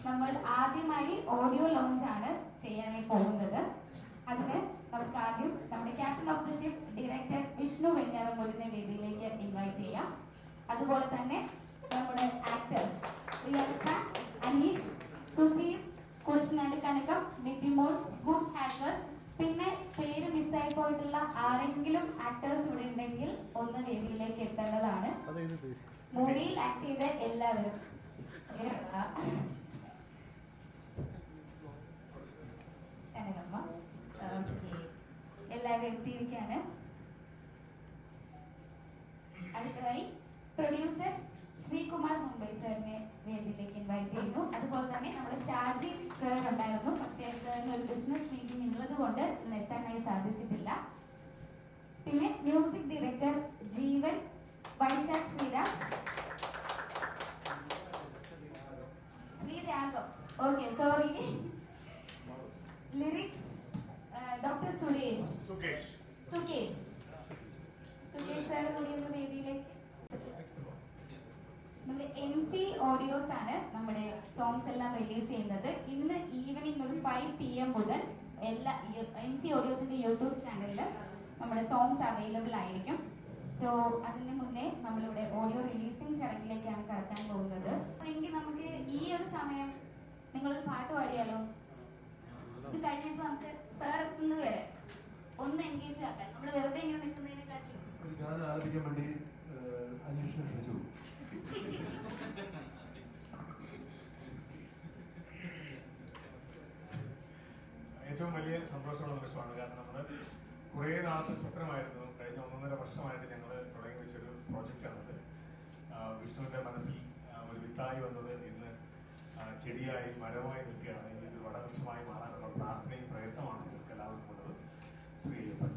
നമ്മൾ ആദ്യമായി audio launch ആണ് ചെയ്യാനായി പോകുന്നത്. അതിന് നമുക്ക് ആദ്യം നമ്മുടെ captain of the ship director Vishnu വെഞ്ഞാറമൂടിനെ വേദിയിലേക്ക് ഇൻവൈറ്റ് ചെയ്യാം. അതുപോലെ തന്നെ നമ്മുടെ actors Riyas Khan, Aneesh, Sudheer, Kurishanad Kanakam, Nithimol, good hackers, പിന്നെ പേര് മിസ്സായി പോയിട്ടുള്ള ആരെങ്കിലും ആക്ടേഴ്സ് ഇവിടെ ഉണ്ടെങ്കിൽ ഒന്ന് വേദിയിലേക്ക് എത്തേണ്ടതാണ്. മൂവിയിൽ ആക്ട് ചെയ്ത എല്ലാവരും കനകമ്മ എല്ലാവരും എത്തിയിരിക്കാണ്. അടുത്തതായി പ്രൊഡ്യൂസർ ശ്രീകുമാർ മുംബൈ സാറിനെ വേദിയിലേക്ക് ഇൻവൈറ്റ് ചെയ്യുന്നു. അതുപോലെ തന്നെ നമ്മുടെ ഷാജി സർ ഉണ്ടായിരുന്നു, പക്ഷേ സാറിന് ഒരു ബിസിനസ് മീറ്റിംഗ് ഉള്ളത് കൊണ്ട് ഇന്ന് എത്താനായി സാധിച്ചിട്ടില്ല. പിന്നെ music director Jeevan, Vaishakh Sreeraj, Sreeraghav, okay sorry, lyrics doctor Suresh, Sukesh sir കൂടി ഒന്ന് വേദിയിലേക്ക്. നമ്മുടെ MC ഓഡിയോസ് ആണ് നമ്മുടെ സോങ്സ് എല്ലാം റിലീസ് ചെയ്യുന്നത്. ഇന്ന് ഈവനിങ് ഒരു 5 PM മുതൽ എല്ലാ MC ഓഡിയോസിന്റെ യൂട്യൂബ് ചാനലിൽ നമ്മുടെ സോങ്സ് അവൈലബിൾ ആയിരിക്കും. സോ അതിന് മുന്നേ നമ്മളിവിടെ ഓഡിയോ റിലീസിംഗ് ചടങ്ങിലേക്കാണ് കടക്കാൻ പോകുന്നത്. എങ്കിൽ നമുക്ക് ഈ ഒരു സമയം നിങ്ങളൊരു പാട്ട് പാടിയാലോ? ഇത് കഴിഞ്ഞിട്ട് നമുക്ക് സാർ എത്തുന്നത് വരെ ഒന്ന് എൻഗേജ് ആക്കാൻ, നമ്മൾ വെറുതെ ഇങ്ങനെ നിൽക്കുന്നതിനെക്കാട്ടിലും ഗാനം ആലപിക്കാൻ വേണ്ടി അന്വേഷണം ക്ഷണിച്ചു. ഏറ്റവും വലിയ സന്തോഷമുള്ള നിമിഷമാണ്. കാരണം നമ്മൾ കുറേ നാളത്തെ സ്വപ്നമായിരുന്നു. കഴിഞ്ഞ 1.5 വർഷമായിട്ട് ഞങ്ങൾ തുടങ്ങി വെച്ചൊരു പ്രോജക്റ്റാണത്. വിഷ്ണുവിൻ്റെ മനസ്സിൽ ഒരു വിത്തായി വന്നത് ഇന്ന് ചെടിയായി മരമായി നിൽക്കുകയാണ്. ഇനി ഇത് വടവൃക്ഷമായി മാറാനുള്ള പ്രാർത്ഥനയും പ്രയത്നമാണ് ഞങ്ങൾക്ക് എല്ലാവർക്കും ഉള്ളത്. ശ്രീ അയ്യപ്പൻ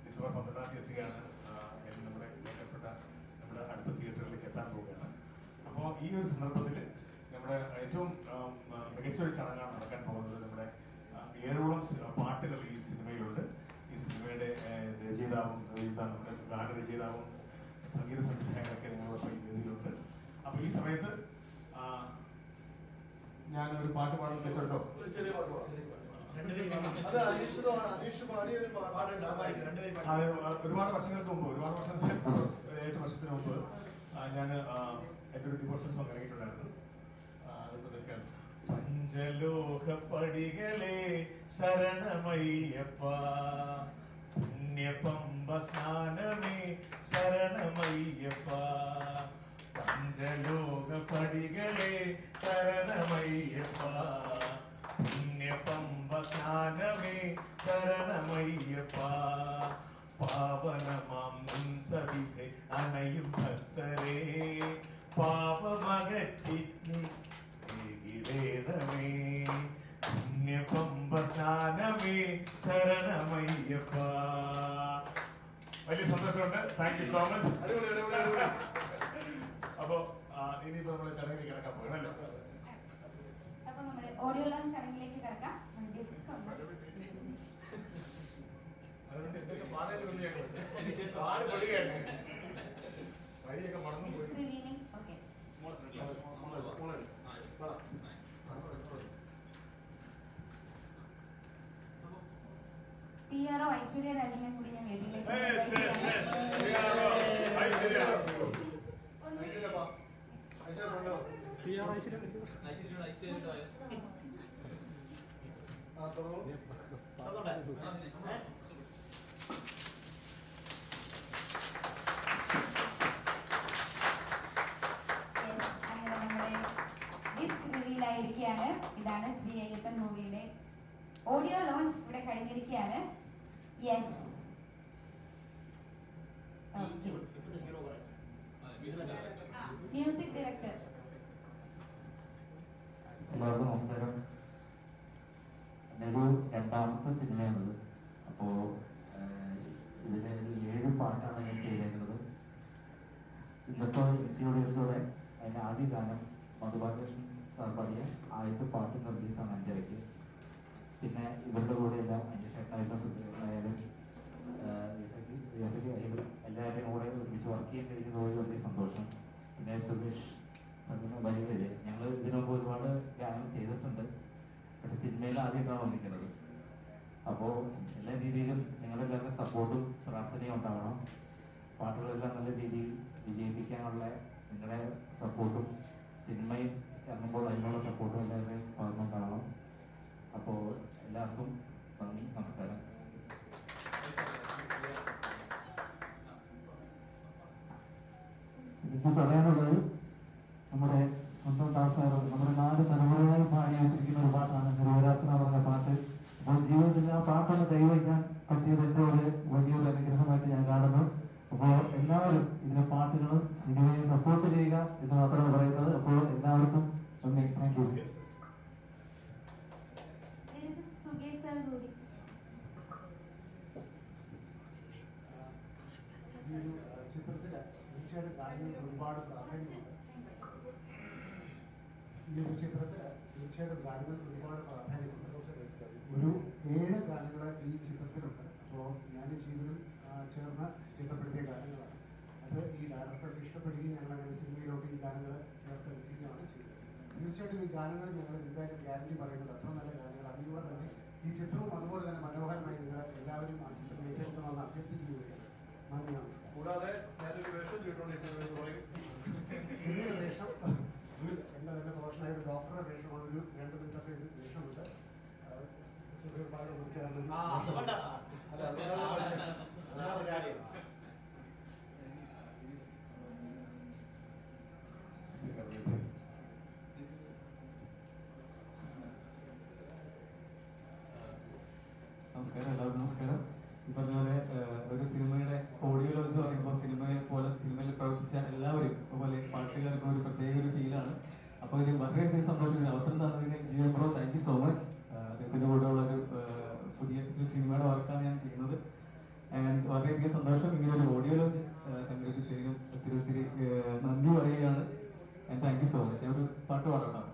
ഡിസംബർ 12 എത്തുകയാണ്. നമ്മുടെ നമ്മുടെ അടുത്ത തിയേറ്ററിലേക്ക് എത്താൻ പോവുകയാണ്. അപ്പോൾ ഈ ഒരു സന്ദർഭത്തിൽ നമ്മുടെ ഏറ്റവും മികച്ചൊരു ചടങ്ങാണ് നടക്കാൻ പോകുന്നത്. നമ്മുടെ 7ഓളം പാട്ടുകൾ ഈ സിനിമയിലുണ്ട്. ഈ സിനിമയുടെ രചയിതാവും നമ്മുടെ ഗാനരചയിതാവും സംഗീത സംവിധായകരൊക്കെ നിങ്ങളോടൊപ്പം ഈ വേദിയിലുണ്ട്. അപ്പോൾ ഈ സമയത്ത് ഞാനൊരു പാട്ട് പാടുന്ന തെറ്റുണ്ടോ? ഒരുപാട് വർഷങ്ങൾക്ക് മുമ്പ് 8 വർഷത്തിന് മുമ്പ് ഞാൻ എൻ്റെ ഒരു ഡിവോഷണൽ സോങ് ഇറങ്ങിയിട്ടുണ്ടായിരുന്നു. അതൊക്കെ പഞ്ചലോഹപ്പടികളെ ശരണമയ്യപ്പ, പുണ്യപമ്പ സ്നാനമേ ശരണമയ്യപ്പ, പഞ്ചലോകപടികളെ ശരണമയ്യപ്പ, പുണ്യപമ്പ സ്നാനമേ ശരണമയ്യപ്പ, പാവനമാം സവിധെ അനയും ഭക്തരെ പാപമകറ്റി നീടേണമേ, പുണ്യപമ്പ സ്നാനമേ ശരണമയ്യപ്പ. വലിയ സന്തോഷമുണ്ട്. Thank you so much. അപ്പോ ഇനിയിപ്പോ നമ്മളെ ചടങ്ങിലേക്ക് കിടക്കാൻ പോകണല്ലോ. അപ്പൊ നമ്മുടെ ഓഡിയോ ലോഞ്ച് ചടങ്ങിലേക്ക് കിടക്കാം. PRO ഐശ്വര്യ രാജനെ കൂടി ഞാൻ വേദിയിലേക്ക് ായിരിക്കുകയാണ്. ഇതാണ് ശ്രീ അയ്യപ്പൻ മൂവിയുടെ ഓഡിയോ ലോഞ്ച് ഇവിടെ കഴിഞ്ഞിരിക്കുകയാണ്. Yes, music director. എല്ലാവർക്കും നമസ്കാരം. എൻ്റെ ഒരു 2ാമത്തെ സിനിമയാണിത്. അപ്പോൾ ഇതിലെ ഒരു 7 പാട്ടാണ് ഞാൻ ചെയ്തേക്കുന്നത്. ഇന്നത്തെ MC ഓഡിയോസിലൂടെ അതിൻ്റെ ആദ്യ ഗാനം മധുബാലകൃഷ്ണൻ സാർ പാടിയ ആദ്യത്തെ പാട്ട് നിർദ്ദേശമാണ് 5:30. പിന്നെ ഇവരുടെ കൂടെ എല്ലാം അതിൻ്റെ ഷെട്ടായിട്ടുള്ള സുഹൃത്തുക്കളായാലും എല്ലാവരുടെയും കൂടെ ഒരുമിച്ച് വർക്ക് ചെയ്യാൻ കഴിഞ്ഞത് വലിയ സന്തോഷം. പിന്നെ സുരേഷ് സംഗീത ഭയങ്കര ഞങ്ങൾ ഇതിനു മുമ്പ് ഒരുപാട് ഗാനം ചെയ്തിട്ടുണ്ട്. സിനിമയിൽ ആദ്യമായിട്ടാണ് വന്നിരിക്കുന്നത്. അപ്പോൾ എല്ലാ രീതിയിലും നിങ്ങളെല്ലാവരുടെ സപ്പോർട്ടും പ്രാർത്ഥനയും ഉണ്ടാവണം. പാട്ടുകളെല്ലാം നല്ല രീതിയിൽ വിജയിപ്പിക്കാനുള്ള നിങ്ങളുടെ സപ്പോർട്ടും സിനിമയിൽ ഇറങ്ങുമ്പോൾ അതിനുള്ള സപ്പോർട്ടും എല്ലാവരുടെയും പകർന്നുണ്ടാവണം. അപ്പോൾ എല്ലാവർക്കും നന്ദി, നമസ്കാരം. എനിക്ക് പറയാനുള്ളത് നമ്മുടെ സ്വന്തം ദാസാറ് നമ്മുടെ 4 തലമുറയായി പാടി വെച്ചിരിക്കുന്ന ഒരു പാട്ടാണ് ഹരിവരാസന പറഞ്ഞ പാട്ട്. അപ്പോൾ ജീവിതത്തിൽ ആ പാട്ടൊന്ന് കൈവയ്ക്കാൻ പറ്റിയത് എൻ്റെ ഒരു വലിയൊരു അനുഗ്രഹമായിട്ട് ഞാൻ കാണുന്നു. അപ്പോൾ എല്ലാവരും ഇതിലെ പാട്ടുകളും സിനിമയെ സപ്പോർട്ട് ചെയ്യുക എന്ന് മാത്രമാണ് പറയുന്നത്. അപ്പോൾ എല്ലാവർക്കും താങ്ക് യു. ഈ ഒരു ചിത്രത്തിന് തീർച്ചയായിട്ടും ഗാനങ്ങൾക്ക് ഒരുപാട് പ്രാധാന്യമുണ്ട്. ഈ ഒരു ചിത്രത്തിന് തീർച്ചയായിട്ടും ഗാനങ്ങൾക്ക് ഒരുപാട് പ്രാധാന്യമുണ്ട്. ഒരു 7 ഗാനങ്ങൾ ഈ ചിത്രത്തിലുണ്ട്. അപ്പോൾ ഞാൻ ജീവനും ചേർന്ന് ചിട്ടപ്പെടുത്തിയ ഗാനങ്ങളാണ്. അത് ഈ ഡയറക്ടർക്ക് ഇഷ്ടപ്പെടുകയും ഞങ്ങൾ അങ്ങനെ സിനിമയിലോട്ട് ഈ ഗാനങ്ങൾ ചേർത്തെടുക്കുകയാണ് ചെയ്തത്. തീർച്ചയായിട്ടും ഈ ഗാനങ്ങൾ ഞങ്ങൾ എന്തായാലും ഗ്യാരണ്ടി പറയുന്നത് അത്ര നല്ല ഗാനങ്ങൾ. അതിലൂടെ തന്നെ ഈ ചിത്രവും അതുപോലെ തന്നെ മനോഹരമായി നിങ്ങൾ എല്ലാവരും ആ ചിത്രം ഏറ്റെടുക്കണമെന്ന് അഭ്യർത്ഥിക്കുകയാണ്. നന്ദി, നമസ്കാരം. കൂടാതെ ഞാനൊരു വേഷം ചെയ്തിട്ടുണ്ട്. ചെറിയൊരു വേഷം, എൻ്റെ തന്നെ പ്രൊഫഷനായ ഒരു ഡോക്ടറുടെ വേഷമാണ്. ഒരു 2 മിനിറ്റത്തെ ഒരു വേഷമുണ്ട്. സുഖപാട് ചേർന്ന് നമസ്കാരം, എല്ലാവർക്കും നമസ്കാരം. ഈ പറഞ്ഞ പോലെ ഒരു സിനിമയുടെ ഓഡിയോ ലോഞ്ച് പറയുമ്പോൾ സിനിമയിൽ പ്രവർത്തിച്ച എല്ലാവരും അതുപോലെ പാട്ടുകാർക്ക് ഒരു പ്രത്യേക ഒരു ഫീലാണ്. അപ്പോൾ ഒരു വളരെയധികം സന്തോഷം. ഒരു അവസരം തന്നതിന് Jeevan bro thank you so much. അദ്ദേഹത്തിൻ്റെ കൂടെ ഉള്ളൊരു പുതിയ സിനിമയുടെ വർക്കാണ് ഞാൻ ചെയ്യുന്നത്. ആൻഡ് വളരെയധികം സന്തോഷം ഇങ്ങനെ ഒരു ഓഡിയോ ലോഞ്ച് സംഘടിപ്പിച്ചതിനും ഒത്തിരി നന്ദി പറയുകയാണ്. And thank you so much. ഞാൻ ഒരു പാട്ട് പാടണം.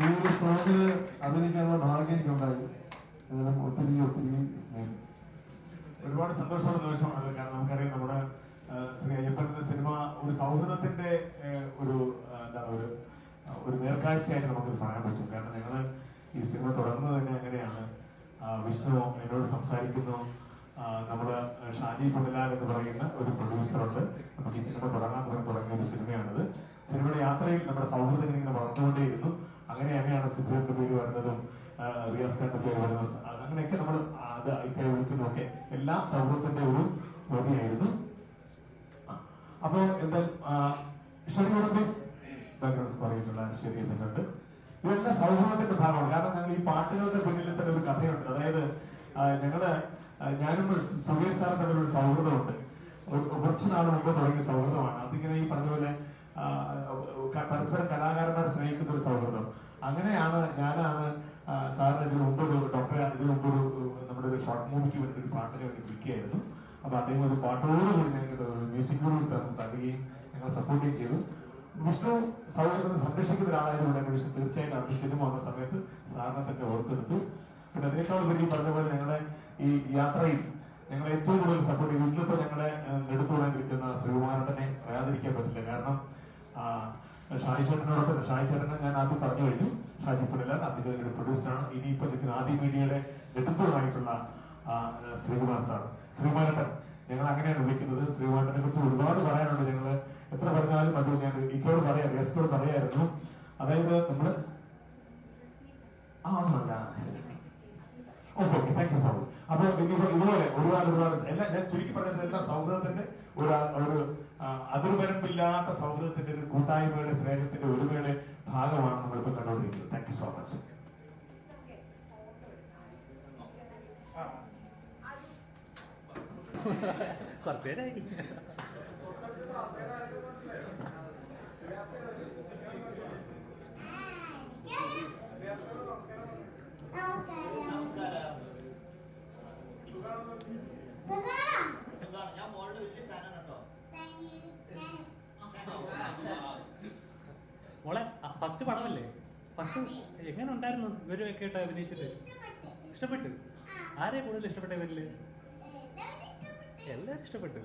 ഈ ഒരു സോങ്ങില് അഭിനയിക്കാനുള്ള ഭാഗ്യം എനിക്കുണ്ടായി. ഒത്തിരി സ്നേഹം. ഒരുപാട് സന്തോഷമുള്ള നിമിഷമാണ്. കാരണം നമുക്കറിയാം നമ്മുടെ ശ്രീ അയ്യപ്പൻ്റെ സിനിമ ഒരു സൗഹൃദത്തിന്റെ ഒരു എന്താണ് ഒരു നേർക്കാഴ്ചയായിട്ട് നമുക്കിത് പറയാൻ പറ്റും. കാരണം ഞങ്ങൾ ഈ സിനിമ തുടങ്ങുന്നത് തന്നെ അങ്ങനെയാണ്. വിഷ്ണു എന്നോട് സംസാരിക്കുന്നു. നമ്മുടെ ഷാജി പുനലാൽ എന്ന് പറയുന്ന ഒരു പ്രൊഡ്യൂസറുണ്ട്. നമുക്ക് ഈ സിനിമ തുടങ്ങിയ ഒരു സിനിമയാണിത്. സിനിമയുടെ യാത്രയിൽ നമ്മുടെ സൗഹൃദങ്ങൾ ഇങ്ങനെ വളർന്നുകൊണ്ടേയിരുന്നു. അങ്ങനെയാണ് സുധീറിന്റെ പേര് വരുന്നതും റിയാസ് ഖാന്റെ പേര് വരുന്നതും അങ്ങനെയൊക്കെ നമ്മൾ അത് ഐക്കായി വിളിക്കുന്നതൊക്കെ എല്ലാം സൗഹൃദത്തിന്റെ ഒരു വഴിയായിരുന്നു. അപ്പോ എന്തായാലും ബാക്ക്ഗ്രൗണ്ട് പറയുന്നുള്ള ശരി എന്നിട്ടുണ്ട്. ഇതെല്ലാം സൗഹൃദത്തിന്റെ ഭാഗമാണ്. കാരണം ഞങ്ങൾ ഈ പാട്ടുകളുടെ പിന്നിൽ തന്നെ ഒരു കഥയുണ്ട്. അതായത് ഞാനും സുരേഷ് സാറും തമ്മിൽ ഒരു സൗഹൃദമുണ്ട്. കുറച്ച് നാൾ മുമ്പ് തുടങ്ങിയ സൗഹൃദമാണ്. അതിങ്ങനെ ഈ പറഞ്ഞ പോലെ പരസ്പരം കലാകാരന്മാരെ സ്നേഹിക്കുന്ന ഒരു സൗഹൃദം. അങ്ങനെയാണ് ഞാനാണ് സാറിന് ഇതിനു മുമ്പ് നമ്മുടെ ഒരു ഷോർട്ട് മൂവിക്ക് വേണ്ടി ഒരു പാട്ടിന് വേണ്ടി വിളിക്കുകയായിരുന്നു. അപ്പൊ അദ്ദേഹം ഒരു പാട്ടോടുകൂടി ഞങ്ങൾക്ക് മ്യൂസിക്കോടുകൂടി തരികയും ഞങ്ങൾ സപ്പോർട്ടുകയും ചെയ്തു. വിഷ്ണു സൗഹൃദത്തെ സംരക്ഷിക്കുന്ന ഒരാളായതുകൊണ്ട് തന്നെ വിഷ്ണു തീർച്ചയായും അടുത്ത സിനിമ വന്ന സമയത്ത് സാറിനെ തന്നെ ഓർത്തെടുത്തു. പിന്നെ അതിനേക്കാൾ ഉപരി പറഞ്ഞ പോലെ ഞങ്ങളുടെ ഈ യാത്രയിൽ ഞങ്ങൾ ഏറ്റവും കൂടുതൽ സപ്പോർട്ട് ചെയ്തു. ഇന്നിപ്പോ ഞങ്ങളെ എടുത്തുകൊണ്ടിരിക്കുന്ന ശ്രീകുമാരനെ പറയാതിരിക്കാൻ പറ്റില്ല. കാരണം ഷാജി ചേട്ടനെ ഞാൻ ആദ്യം പറഞ്ഞു കഴിഞ്ഞു. ഷാജി പുനലാൽ അദ്ദേഹത്തിന്റെ പ്രൊഡ്യൂസറാണ്. ഇനിയിപ്പോ നിൽക്കുന്ന ആദ്യ മീഡിയയുടെ എടുത്തുകൊണ്ടായിട്ടുള്ള ശ്രീകുമാർ സാർ, ശ്രീകുമാരട്ടൻ, ഞങ്ങൾ അങ്ങനെയാണ് വിളിക്കുന്നത്. ശ്രീകുമാരനെ കുറിച്ച് ഒരുപാട് പറയാനുണ്ട്. ഞങ്ങൾ എത്ര പറഞ്ഞാലും അത് ഞാൻ ഇക്കോട് ഗസ്റ്റോട് പറയായിരുന്നു. അതായത് നമ്മള് ഒന്നുമല്ല, ശരി okay okay, thank you so much. അപ്പോൾ ഇതുപോലെ ഒരുപാട് എല്ലാം ഞാൻ ചുരുക്കി പറഞ്ഞത് എല്ലാം സൗഹൃദത്തിന്റെ ഒരു അതിർവരമ്പില്ലാത്ത സൗഹൃദത്തിന്റെ ഒരു കൂട്ടായ്മയുടെ സ്നേഹത്തിന്റെ ഒരുമയുടെ ഭാഗമാണ് നമ്മളിപ്പോൾ കണ്ടുകൊണ്ടിരിക്കുന്നത്. Thank you so much. കുറച്ചേരായി. ഞാൻ മോളുടെ വലിയ ഫാനാണ് കേട്ടോ. മോളെ ഫസ്റ്റ് പടമല്ലേ? ഫസ്റ്റ് എങ്ങനെ ഉണ്ടായിരുന്നു ഇവരൊക്കെ ആയിട്ട് അഭിനയിച്ചിട്ട്? ഇഷ്ടപ്പെട്ടു? ആരെയാ കൂടുതൽ ഇഷ്ടപ്പെട്ട ഇവരില്? എല്ലാരും ഇഷ്ടപ്പെട്ടു.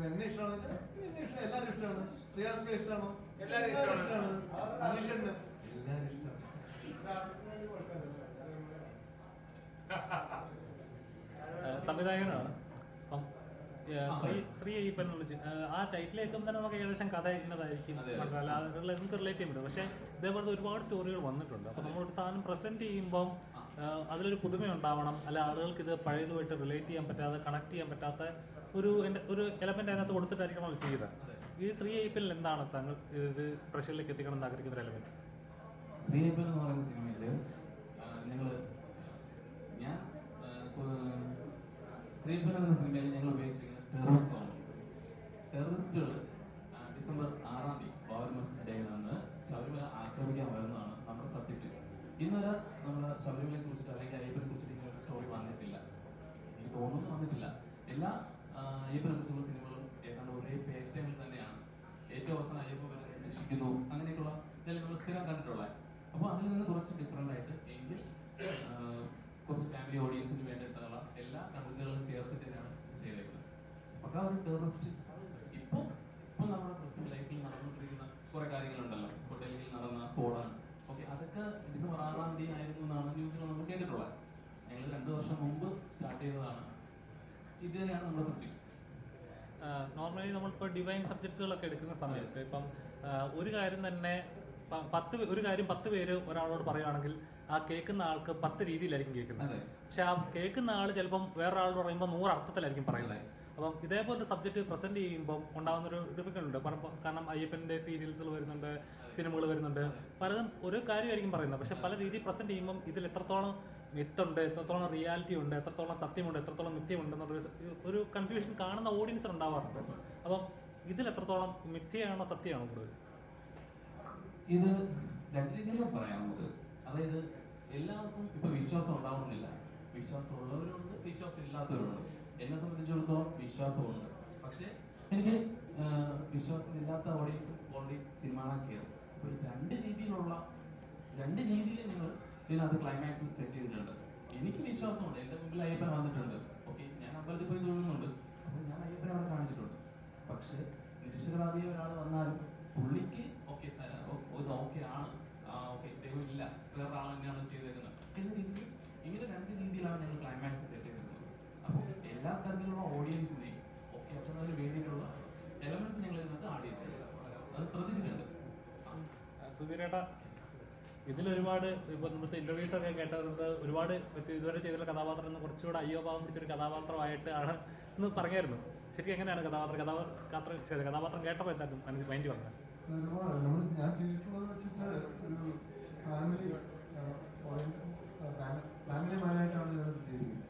എന്നെ ഇഷ്ടമാണ്, എന്നെ ഇഷ്ടം, എല്ലാവരും ഇഷ്ടമാണ്. റിയാസിനെ ഇഷ്ടമാണോ? എല്ലാവരും ഇഷ്ടമാണ്. അനീഷന് എല്ലാവരും ഇഷ്ടമാണ്. സംവിധായകനാണ്. അപ്പം ശ്രീ അയ്യപ്പൻ വിളിച്ച് ആ ടൈറ്റിൽ കേൾക്കുമ്പോൾ തന്നെ നമുക്ക് ഏകദേശം കഥ ഇന്നതായിരിക്കും നമുക്ക് റിലേറ്റ് ചെയ്യാൻ പറ്റും. പക്ഷേ ഇതേപോലത്തെ ഒരുപാട് സ്റ്റോറികൾ വന്നിട്ടുണ്ട്. അപ്പം നമ്മളൊരു സാധനം പ്രസന്റ് ചെയ്യുമ്പം അതിലൊരു പുതുമ ഉണ്ടാവണം, അല്ല ആളുകൾക്ക് ഇത് പഴയതുമായിട്ട് റിലേറ്റ് ചെയ്യാൻ പറ്റാതെ കണക്ട് ചെയ്യാൻ പറ്റാത്ത ഒരു എലമെന്റ് അതിനകത്ത് കൊടുത്തിട്ടായിരിക്കണം നമ്മൾ ചെയ്തത്. ഈ ശ്രീ അയ്യപ്പനിൽ എന്താണ് താങ്കൾ ഇത് പ്രേക്ഷകരിലേക്ക് എത്തിക്കണം എന്ന് ആഗ്രഹിക്കുന്ന ഒരു എലമെന്റ്? ശ്രീ അയ്യപ്പൻ എന്ന് പറയുന്ന സിനിമയില് ശ്രീ അയ്യപ്പൻ എന്ന സിനിമയിൽ ഞങ്ങൾ ഉപയോഗിച്ചിരിക്കുന്ന ടെററിസ്റ്റാണ്. ടെററിസ്റ്റുകൾ ഡിസംബർ 6-ാം തീയതി പവർ മസ്റ്റ് ഡേയിൽ നിന്ന് ശബരിമല ആക്രമിക്കാൻ വരുന്നതാണ് നമ്മുടെ സബ്ജക്റ്റ്. ഇന്നുവരെ നമ്മൾ ശബരിമലയെ കുറിച്ചിട്ട് അല്ലെങ്കിൽ അയ്യപ്പനെ കുറിച്ചിട്ട് ഇങ്ങനെ ഒരു സ്റ്റോറി വന്നിട്ടില്ല, എനിക്ക് തോന്നുന്നു വന്നിട്ടില്ല. എല്ലാ അയ്യപ്പനെ കുറിച്ചുള്ള സിനിമകളും ഏതാണ്ട് ഒരേ പാറ്റേണിൽ തന്നെയാണ്. ഏറ്റവും അവസാനം അയ്യപ്പൻ രക്ഷിക്കുന്നു അങ്ങനെയൊക്കെയുള്ള ഇതെല്ലാം നമ്മൾ സ്ഥിരം കണ്ടിട്ടുള്ളത്. അപ്പോൾ അതിൽ നിന്ന് കുറച്ച് ഡിഫറെൻ്റ് ആയിട്ട് എങ്കിൽ കുറച്ച് ഫാമിലി ഓഡിയൻസിന് വേണ്ടിയിട്ടുള്ള എല്ലാ കണ്ടന്റുകളും ചേർത്തിട്ട് തന്നെയാണ് ചെയ്തേക്കുന്നത്. അപ്പോൾ ആ ഒരു ടെററിസ്റ്റ് ഇപ്പോൾ നമ്മുടെ പ്രസന്റ് ലൈഫിൽ നടന്നുകൊണ്ടിരിക്കുന്ന കുറേ കാര്യങ്ങളുണ്ടല്ലോ. ഇപ്പോൾ ഡൽഹിയിൽ നടന്ന സ്ഫോടനം, ഓക്കെ, അതൊക്കെ ഡിസംബർ 6-ാം തീയതി ആയിരുന്നു എന്നാണ് ന്യൂസിൽ നമ്മൾ കേട്ടിട്ടുള്ളത്. ഞങ്ങൾ 2 വർഷം മുമ്പ് സ്റ്റാർട്ട് ചെയ്തതാണ്. ഇത് തന്നെയാണ് നമ്മുടെ സബ്ജക്ട്. നോർമലി നമ്മളിപ്പോൾ ഡിവൈൻ സബ്ജക്ട്സുകളൊക്കെ എടുക്കുന്ന സമയത്ത് ഇപ്പം ഒരു കാര്യം തന്നെ 10 പേര് ഒരാളോട് പറയുകയാണെങ്കിൽ ആ കേൾക്കുന്ന ആൾക്ക് 10 രീതിയിലായിരിക്കും കേൾക്കുന്നത്. പക്ഷെ ആ കേൾക്കുന്ന ആൾ ചിലപ്പം വേറൊരാളോട് പറയുമ്പോൾ 100 അർത്ഥത്തിലായിരിക്കും പറയുന്നത്. അപ്പം ഇതേപോലത്തെ സബ്ജക്ട് പ്രസന്റ് ചെയ്യുമ്പോൾ ഉണ്ടാകുന്നൊരു ഡിഫിക്കൽട്ട് ഉണ്ട്. കാരണം അയ്യപ്പൻ്റെ സീരിയൽസുകൾ വരുന്നുണ്ട്, സിനിമകൾ വരുന്നുണ്ട്, പലതും ഓരോ കാര്യമായിരിക്കും പറയുന്നത്. പക്ഷെ പല രീതിയിൽ പ്രസന്റ് ചെയ്യുമ്പം ഇതിൽ എത്രത്തോളം മിത്തുണ്ട്, എത്രത്തോളം റിയാലിറ്റി ഉണ്ട്, എത്രത്തോളം സത്യമുണ്ട്, എത്രത്തോളം മിഥ്യമുണ്ടെന്നുള്ള ഒരു കൺഫ്യൂഷൻ കാണുന്ന ഓഡിയൻസ് ഉണ്ടാവാറുണ്ട്. അപ്പം ഇതിൽ എത്രത്തോളം മിഥ്യയാണോ സത്യമാണോ കൂടുതൽ? ഇത് 2 രീതിയിലും പറയാം നമുക്ക്. അതായത് എല്ലാവർക്കും ഇപ്പൊ വിശ്വാസം ഉണ്ടാവണമെന്നില്ല. വിശ്വാസം ഉള്ളവരുണ്ട്, വിശ്വാസം ഇല്ലാത്തവരുണ്ട്. എന്നെ സംബന്ധിച്ചിടത്തോളം വിശ്വാസമുണ്ട്. പക്ഷെ എനിക്ക് വിശ്വാസമില്ലാത്ത ഓഡിയൻസ് ഓൾറെഡി സിനിമ കയറും. അപ്പോൾ ഈ 2 രീതിയിൽ നിങ്ങൾ ഇതിനകത്ത് ക്ലൈമാക്സ് സെറ്റ് ചെയ്തിട്ടുണ്ട്. എനിക്ക് വിശ്വാസമുണ്ട്, എൻ്റെ മുമ്പിൽ അയ്യപ്പൻ വന്നിട്ടുണ്ട്. ഓക്കെ, ഞാൻ അമ്പലത്തിൽ പോയി തൊഴുന്നുണ്ട്, അപ്പോൾ ഞാൻ അയ്യപ്പനെ അവിടെ കാണിച്ചിട്ടുണ്ട്. പക്ഷെ നിരീശ്വരവാദിയ ഒരാൾ വന്നാലും പുള്ളിക്ക് ഓക്കെ ഇത് ഓക്കെ ആണ്, ഓക്കെ ദൈവം ഇല്ല, വേറൊരാൾ തന്നെയാണ് ചെയ്തേക്കുന്നത് എന്ന രീതിയിൽ ഇങ്ങനെ 2 രീതിയിലാണ് ഞങ്ങൾ ക്ലൈമാക്സ് സെറ്റ് ചെയ്തിട്ടുള്ളത്. അപ്പോൾ എല്ലാ തരത്തിലുള്ള ഓഡിയൻസിനെയും ഓക്കെ ആക്കുന്നതിന് വേണ്ടിയിട്ടുള്ള എലമെന്റ്സ് ഞങ്ങൾ ഇതിനകത്ത് ആഡ് ചെയ്തിട്ടുണ്ട്. അത് ശ്രദ്ധിച്ചിട്ടുണ്ട്. സുധീരേട്ടാ, ഇതിലൊരുപാട് ഇപ്പൊ നമ്മുടെ ഇന്റർവ്യൂസ് ഒക്കെ കേട്ടത് ഒരുപാട് ഇതുവരെ ചെയ്തിട്ടുള്ള കഥാപാത്രം കുറച്ചുകൂടെ അയ്യോഭാവം പിടിച്ചൊരു കഥാപാത്രമായിട്ട് ആണ് എന്ന് പറഞ്ഞായിരുന്നു. ശരിക്കും എങ്ങനെയാണ് കഥാപാത്രം കേട്ടപ്പോൾ എന്തായിരുന്നു മൈൻഡ് പറഞ്ഞത്? ഞാൻ ചെയ്തിട്ടുള്ളത് വെച്ചിട്ട് ഒരു ഫാമിലി മാനായിട്ടാണ് ഞാനത് ചെയ്തിരിക്കുന്നത്.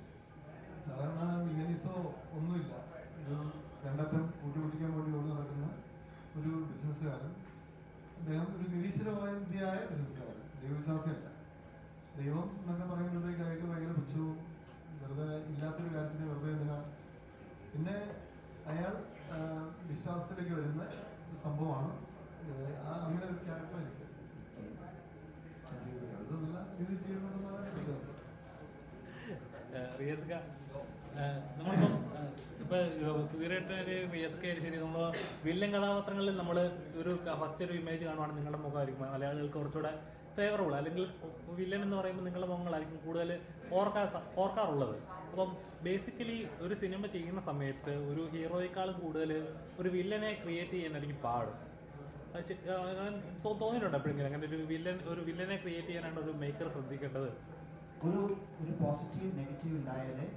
സാധാരണ വില്ലനിസോ ഒന്നുമില്ല. ഒരു 2 അറ്റം കൂട്ടിമുട്ടിക്കാൻ വേണ്ടി ഓടി നടക്കുന്ന ഒരു ബിസിനസ്സുകാരൻ. അദ്ദേഹം ഒരു നിരീശ്വരവാദിയായ ബിസിനസ്സുകാരൻ, ദൈവവിശ്വാസിയല്ല. ദൈവം എന്നൊക്കെ പറയുമ്പോഴത്തേക്ക് അയാൾക്ക് ഭയങ്കര പുച്ഛവും വെറുതെ ഇല്ലാത്തൊരു കാര്യത്തിന് വെറുതെ എന്തിനാ. പിന്നെ അയാൾ വിശ്വാസത്തിലേക്ക് വരുന്ന സംഭവമാണ്. അങ്ങനെ ഒരു ക്യാരക്ടർ എനിക്ക് അത് നല്ല രീതിയിൽ ചെയ്യണമെന്നാണ് വിശ്വാസം. നമ്മളിപ്പം ഇപ്പൊ സുധീരേട്ടൻ്റെ റിയസ്കെ ആയിട്ട് ശരി നമ്മൾ വില്ലൻ കഥാപാത്രങ്ങളിൽ നമ്മൾ ഒരു ഫസ്റ്റ് ഒരു ഇമേജ് കാണുവാണെങ്കിൽ നിങ്ങളുടെ മുഖമായിരിക്കും മലയാളികൾക്ക് കുറച്ചുകൂടെ ഫേവറബിൾ, അല്ലെങ്കിൽ വില്ലൻ എന്ന് പറയുമ്പോൾ നിങ്ങളുടെ മുഖങ്ങളായിരിക്കും കൂടുതൽ ഓർക്കാറുള്ളത്. അപ്പം ബേസിക്കലി ഒരു സിനിമ ചെയ്യുന്ന സമയത്ത് ഒരു ഹീറോയെക്കാളും കൂടുതൽ ഒരു വില്ലനെ ക്രിയേറ്റ് ചെയ്യാനായിരിക്കും പാട്. തോന്നിയിട്ടുണ്ടോ എപ്പോഴെങ്കിലും അങ്ങനെ ഒരു വില്ലനെ ക്രിയേറ്റ് ചെയ്യാനാണ് ഒരു മേക്കർ ശ്രദ്ധിക്കേണ്ടത്? ഒരു പോസിറ്റീവ് നെഗറ്റീവ് ഉണ്ടായാലേ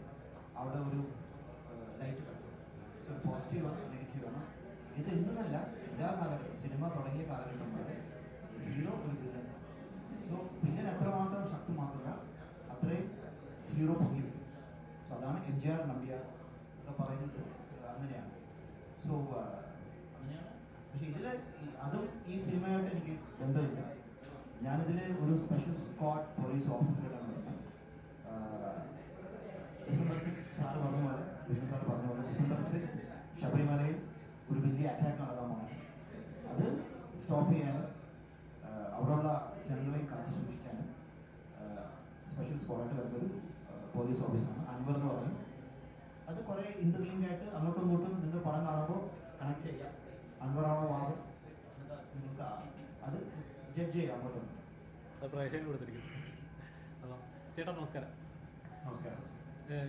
അവിടെ ഒരു ലൈറ്റ് കിട്ടും. സോ പോസിറ്റീവാണ്, നെഗറ്റീവാണ്. ഇത് ഇന്നല്ല, എല്ലാ കാലഘട്ടം സിനിമ തുടങ്ങിയ കാലഘട്ടം വരെ ഹീറോ ഒരു വില്ലൻ. സോ വില്ലൻ എത്രമാത്രം ശക്തി മാത്രമല്ല അത്രയും ഹീറോ പൊങ്ങി വരും. സോ അതാണ് MGR നമ്പ്യാർ ഒക്കെ പറയുന്നത്, അങ്ങനെയാണ്. സോ അങ്ങനെയാണ്. പക്ഷെ ഇതിൽ അതും ഈ സിനിമയായിട്ട് എനിക്ക് ബന്ധമില്ല. ഞാനിതിൽ ഒരു സ്പെഷ്യൽ സ്ക്വാഡ് പോലീസ് ഓഫീസറായിട്ടാണ് വരുന്നത്. December 6 സാറ് പറഞ്ഞ പോലെ, വിഷ്ണു സാറ് പറഞ്ഞ പോലെ December 6 ശബരിമലയിൽ ഒരു വലിയ അറ്റാക്ക് നടക്കാൻ പോകുന്നത്. അത് സ്റ്റോപ്പ് ചെയ്യാനും അവിടെയുള്ള ജനങ്ങളെയും കാത്തു സൂക്ഷിക്കാനും സ്പെഷ്യൽ സ്ക്വാഡായിട്ട് വരുന്നൊരു പോലീസ് ഓഫീസറാണ് അൻവർ എന്ന് പറയും. അത് കുറേ ഇന്റർലിങ്ക് ആയിട്ട് അങ്ങോട്ടും ഇങ്ങോട്ടും നിങ്ങൾ പടം കാണുമ്പോൾ കണക്ട് ചെയ്യാം. അൻവറാണോ വാദം നിങ്ങൾക്ക് അത് ജഡ്ജ് ചെയ്യാം അങ്ങോട്ടും. പ്രേക്ഷകൻ കൊടുത്തിരിക്കുന്നു. അപ്പം ചേട്ടാ നമസ്കാരം. നമസ്കാരം.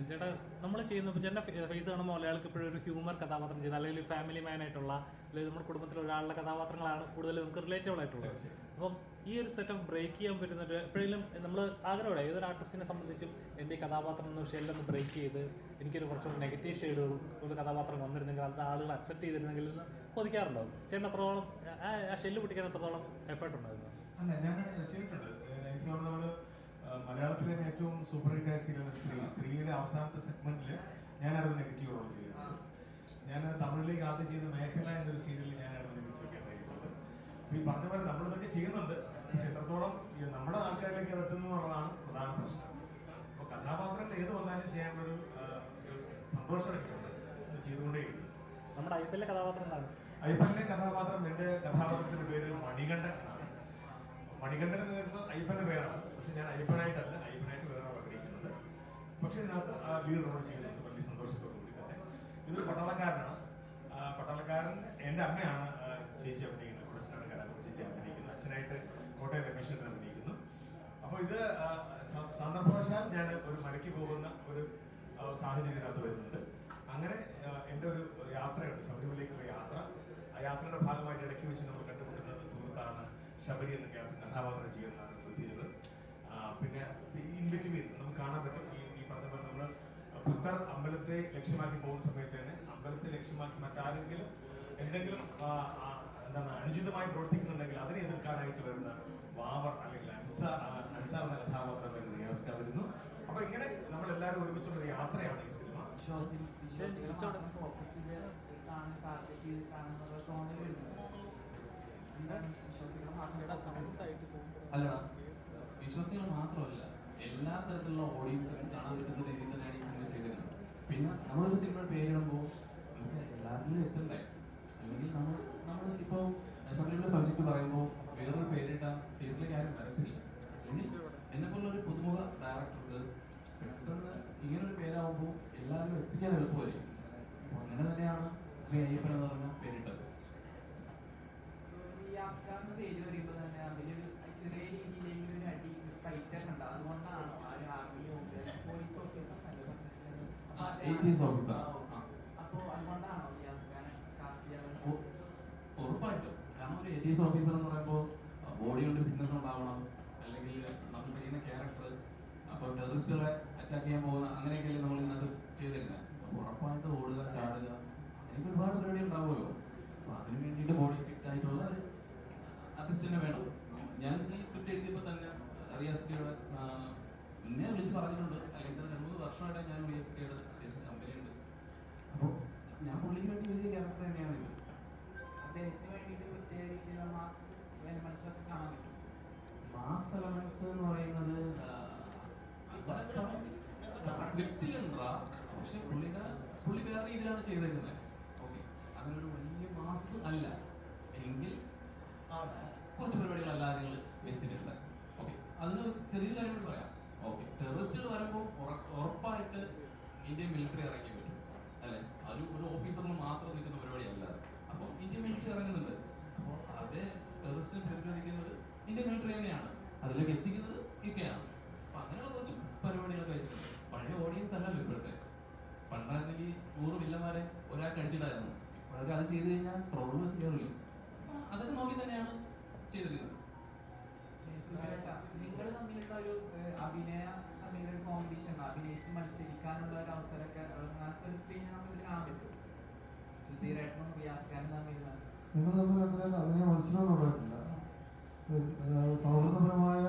ചേട്ടാ നമ്മൾ ചെയ്യുന്ന ചേട്ടൻ്റെ ഫേസ് കാണുമ്പോൾ മലയാളിക്ക് ഇപ്പോഴും ഒരു ഹ്യൂമർ കഥാപാത്രം ചെയ്യുന്നത്, അല്ലെങ്കിൽ ഫാമിലി മാൻ ആയിട്ടുള്ള, അല്ലെങ്കിൽ നമ്മുടെ കുടുംബത്തിലെ ഒരാളുടെ കഥാപാത്രങ്ങളാണ് കൂടുതൽ നമുക്ക് റിലേറ്റബിൾ ആയിട്ടുള്ളത്. അപ്പം ഈ ഒരു സെറ്റപ്പ് ബ്രേക്ക് ചെയ്യാൻ പറ്റുന്നത് എപ്പോഴെങ്കിലും നമ്മൾ ആഗ്രഹമുണ്ട് ഏതൊരു ആർട്ടിസ്റ്റിനെ സംബന്ധിച്ചും എൻ്റെ ഈ കഥാപാത്രം എന്ന ഷെല്ലൊന്ന് ബ്രേക്ക് ചെയ്ത് എനിക്കൊരു കുറച്ചുകൂടി നെഗറ്റീവ് ഷെയ്ഡ് ഒരു കഥാപാത്രം വന്നിരുന്നെങ്കിൽ അത് ആളുകൾ അക്സെപ്റ്റ് ചെയ്തിരുന്നെങ്കിൽ എന്ന് കൊതിക്കാറുണ്ടാവും. ചേട്ടൻ എത്രത്തോളം ആ ഷെല്ല് പൊട്ടിക്കാൻ എത്രത്തോളം എഫേർട്ട് ഉണ്ടായിരുന്നു? അല്ല, ഞാൻ ചെയ്തിട്ടുണ്ട്. എനിക്ക് തോന്നുന്നു നമ്മൾ മലയാളത്തിലെ ഏറ്റവും സൂപ്പർ ഹിറ്റായ സീരിയൽ സ്ത്രീയുടെ അവസാനത്തെ സെഗ്മെന്റിൽ ഞാനത് നെഗറ്റീവ് റോൾ ചെയ്തിട്ടുണ്ട്. ഞാൻ തമിഴിലേക്ക് ആദ്യം ചെയ്ത മേഖല എന്നൊരു സീരിയലിൽ ഞാനാണ് നെഗറ്റീവ് ക്യാമ്പ് ചെയ്തത്. അപ്പോൾ ഈ പറഞ്ഞ പോലെ നമ്മളിതൊക്കെ ചെയ്യുന്നുണ്ട്, പക്ഷെ എത്രത്തോളം നമ്മുടെ ആൾക്കാരിലേക്ക് അത് എത്തുന്നു എന്നുള്ളതാണ് പ്രധാന പ്രശ്നം. അപ്പോൾ കഥാപാത്രങ്ങൾ ഏത് വന്നാലും ചെയ്യാനുള്ളൊരു സന്തോഷം എനിക്കുണ്ട്, അത് ചെയ്തുകൊണ്ടേയിരിക്കും. നമ്മുടെ IPL കഥാപാത്രം എന്താണ്? IPL കഥാപാത്രം, എൻ്റെ കഥാപാത്രത്തിന്റെ പേര് മണികണ്ഠൻ എന്നാണ്. മണികണ്ഠൻ എന്ന് പറയുന്നത് അയ്യപ്പന്റെ പേരാണ്, പക്ഷെ ഞാൻ അയ്യപ്പനായിട്ടല്ല, അയ്യപ്പനായിട്ട് വേറെ അഭിനയിക്കുന്നുണ്ട്. പക്ഷെ ഇതിനകത്ത് ലീഡ് റോൾ ചെയ്യുന്നുണ്ട് വലിയ സന്തോഷത്തോടു കൂടി തന്നെ. ഇതൊരു പട്ടാളക്കാരനാണ്. പട്ടാളക്കാരൻ എൻ്റെ അമ്മയാണ് ചേച്ചി അഭിനയിക്കുന്നത്, കുടശനാട് കലാകും ചേച്ചി അഭിനയിക്കുന്നത്. അച്ഛനായിട്ട് കോട്ടയം രമേശ്വരൻ അഭിനയിക്കുന്നു. അപ്പോൾ ഇത് സന്ദർഭവശാൽ ഞാൻ ഒരു മലയ്ക്ക് പോകുന്ന ഒരു സാഹചര്യത്തിനകത്ത് വരുന്നുണ്ട്. അങ്ങനെ എൻ്റെ ഒരു യാത്രയുണ്ട്, ശബരിമലയിലേക്കുള്ള യാത്ര. ആ യാത്രയുടെ ഭാഗമായിട്ട് ഇടയ്ക്ക് വെച്ച് നമ്മൾ കണ്ടുമുട്ടുന്നത് സുഹൃത്താണ് ശബരി എന്ന കഥാപാത്രം ചെയ്യുന്ന സുധീർ. പിന്നെ ഇൻ ബിറ്റ്വീൻ നമുക്ക് കാണാൻ പറ്റും ഈ പറഞ്ഞ പോലെ നമ്മൾ ഭക്തർ അമ്പലത്തെ ലക്ഷ്യമാക്കി പോകുന്ന സമയത്ത് തന്നെ അമ്പലത്തെ ലക്ഷ്യമാക്കി മറ്റാരെങ്കിലും എന്തെങ്കിലും എന്താണ് അനുചിതമായി പ്രവർത്തിക്കുന്നുണ്ടെങ്കിൽ അതിനെ എതിർക്കാനായിട്ട് വരുന്ന വാവർ അല്ലെങ്കിൽ അൻസാർ എന്ന കഥാപാത്രം റിയാസ്ക വരുന്നു. അപ്പൊ ഇങ്ങനെ നമ്മളെല്ലാവരും ഒരുമിച്ചുള്ള ഒരു യാത്രയാണ് ഈ സിനിമ. അല്ല, വിശ്വാസികൾ മാത്രമല്ല എല്ലാ തരത്തിലുള്ള ഓഡിയൻസിനും കാണാൻ പറ്റുന്ന രീതിയിൽ തന്നെയാണ് ഈ സിനിമ ചെയ്തിരുന്നത്. പിന്നെ നമ്മളൊരു സിനിമയുടെ പേരിടുമ്പോൾ നമുക്ക് എല്ലാവരിലും എത്തണ്ടേ, അല്ലെങ്കിൽ നമ്മൾ ഇപ്പോൾ ശബരിമല സബ്ജക്ട് പറയുമ്പോൾ വേറൊരു പേരിട്ട തിയേറ്ററിലേക്ക് ആരും വരത്തില്ല. എന്നെപ്പോലുള്ള ഒരു പുതുമുഖ ഡയറക്ടർക്ക് പെട്ടെന്ന് ഇങ്ങനൊരു പേരാകുമ്പോൾ എല്ലാവരും എത്തിക്കാൻ എളുപ്പമായിരിക്കും. അപ്പോൾ അങ്ങനെ തന്നെയാണ് ശ്രീ അയ്യപ്പൻ എന്ന് പറഞ്ഞ പേരിട്ടത്. പേര് പറയുമ്പോൾ തന്നെ അതിലൊരു ചെറിയ രീതിയിലെങ്കിലും ഒരു അടി ഫൈറ്റൊക്കെ ഉണ്ട്. അതുകൊണ്ടാണ് ആർമിയോ പോലീസ് ഓഫീസർ അപ്പോ അതുകൊണ്ടാണോ ഉറപ്പായിട്ടും. കാരണം ഒരു ATS ഓഫീസർ എന്ന് പറയുമ്പോൾ ബോഡി കൊണ്ട് ഫിറ്റ്നസ് ഉണ്ടാവണം, അല്ലെങ്കിൽ നമ്മൾ ചെയ്യുന്ന ക്യാരക്ടർ അപ്പോൾ ടെററിസ്റ്റുകളെ അറ്റാക്ക് ചെയ്യാൻ പോകുന്ന അങ്ങനെയൊക്കെയല്ലേ നമ്മൾ ഇതിനകത്ത് ചെയ്തേക്കുന്നത്. അപ്പോൾ ഉറപ്പായിട്ട് ഓടുക, ചാടുക, എനിക്ക് ഒരുപാട് പരിപാടി ഉണ്ടാവുമല്ലോ. അപ്പോൾ അതിന് വേണ്ടിയിട്ട് ബോഡി ഫിറ്റ് ആയിട്ടുള്ള ഒരു ആർട്ടിസ്റ്റിനെ വേണം. ഞാൻ ഈ സ്ക്രിപ്റ്റ് എഴുതിയപ്പോൾ തന്നെ റിയാസ്കയുടെ എന്നെ വിളിച്ച് പറഞ്ഞിട്ടുണ്ട്, അല്ലെങ്കിൽ 2-3 വർഷമായിട്ട് ഞാൻ റിയാസ്കയുടെ അത്യാവശ്യം കമ്പനിയുണ്ട്. അപ്പോൾ ഞാൻ പുള്ളിക്ക് വേണ്ടി എഴുതിയ ക്യാരക്ടർ തന്നെയാണ് ഇത്. അദ്ദേഹത്തിന് വേണ്ടിയിട്ട് പ്രത്യേക രീതിയിലുള്ള മാസ് എലമെന്റ്സ് ഒക്കെ കാണാൻ പറ്റും. മാസ് എലമെന്റ്സ് എന്ന് പറയുന്നത് സ്ക്രിപ്റ്റിലുണ്ടാ, പക്ഷെ പുള്ളി വേറെ രീതിയിലാണ് ചെയ്തേക്കുന്നത്. ഓക്കെ, അങ്ങനൊരു വലിയ മാസ് അല്ല എങ്കിൽ കുറച്ച് പരിപാടികളല്ലാതെ നിങ്ങൾ വെച്ചിട്ടുണ്ട്. ഓക്കെ, അതിന് ചെറിയ കാര്യങ്ങൾ പറയാം. ഓക്കെ, ടെററിസ്റ്റുകൾ വരുമ്പോൾ ഉറപ്പായിട്ട് ഇന്ത്യൻ മിലിറ്ററി ഇറങ്ങിയേ പറ്റും അല്ലെ. അത് ഒരു ഓഫീസറിന് മാത്രം നിൽക്കുന്ന പരിപാടിയല്ല. അപ്പോൾ ഇന്ത്യൻ മിലിറ്ററി ഇറങ്ങുന്നുണ്ട്. അപ്പോൾ അവരെ ടെററിസ്റ്റിനെ പ്രതിരോധിക്കുന്നത് ഇന്ത്യൻ മിലിറ്ററി തന്നെയാണ്. അതിലേക്ക് എത്തിക്കുന്നത് കിക്കയാണ്. അപ്പൊ അങ്ങനെയുള്ള കുറച്ച് പരിപാടികളൊക്കെ വെച്ചിട്ടുണ്ട്. പഴയ ഓഡിയൻസ് അല്ലല്ലോ ഇപ്പോഴത്തെ. പണ്ടായിരുന്നെങ്കിൽ 100 വില്ലന്മാരെ ഒരാൾക്ക് അടിച്ചിട്ടായിരുന്നു. ഇപ്പോഴൊക്കെ അത് ചെയ്ത് കഴിഞ്ഞാൽ ട്രോളിൽ കയറില്ല. അതൊക്കെ നോക്കി തന്നെയാണ് ചെയ്തിരുന്നത്. നിങ്ങൾ തമ്മിലുള്ള ഒരു തമ്മിലുള്ള ഒരു കോമ്പറ്റീഷൻ, അഭിനയിച്ച് മത്സരിക്കാനുള്ള ഒരു അവസരമൊക്കെ അങ്ങനത്തെ ഒരു സ്ക്രീനിൽ നമുക്ക് കാണാൻ പറ്റും. സുധീരേട്ടനും റിയാസ് ഖാനും തമ്മിലുള്ള നിങ്ങൾ തമ്മിൽ അങ്ങനെ അഭിനയ മത്സരം ഉണ്ടായിട്ടില്ല. സൗഹൃദപരമായ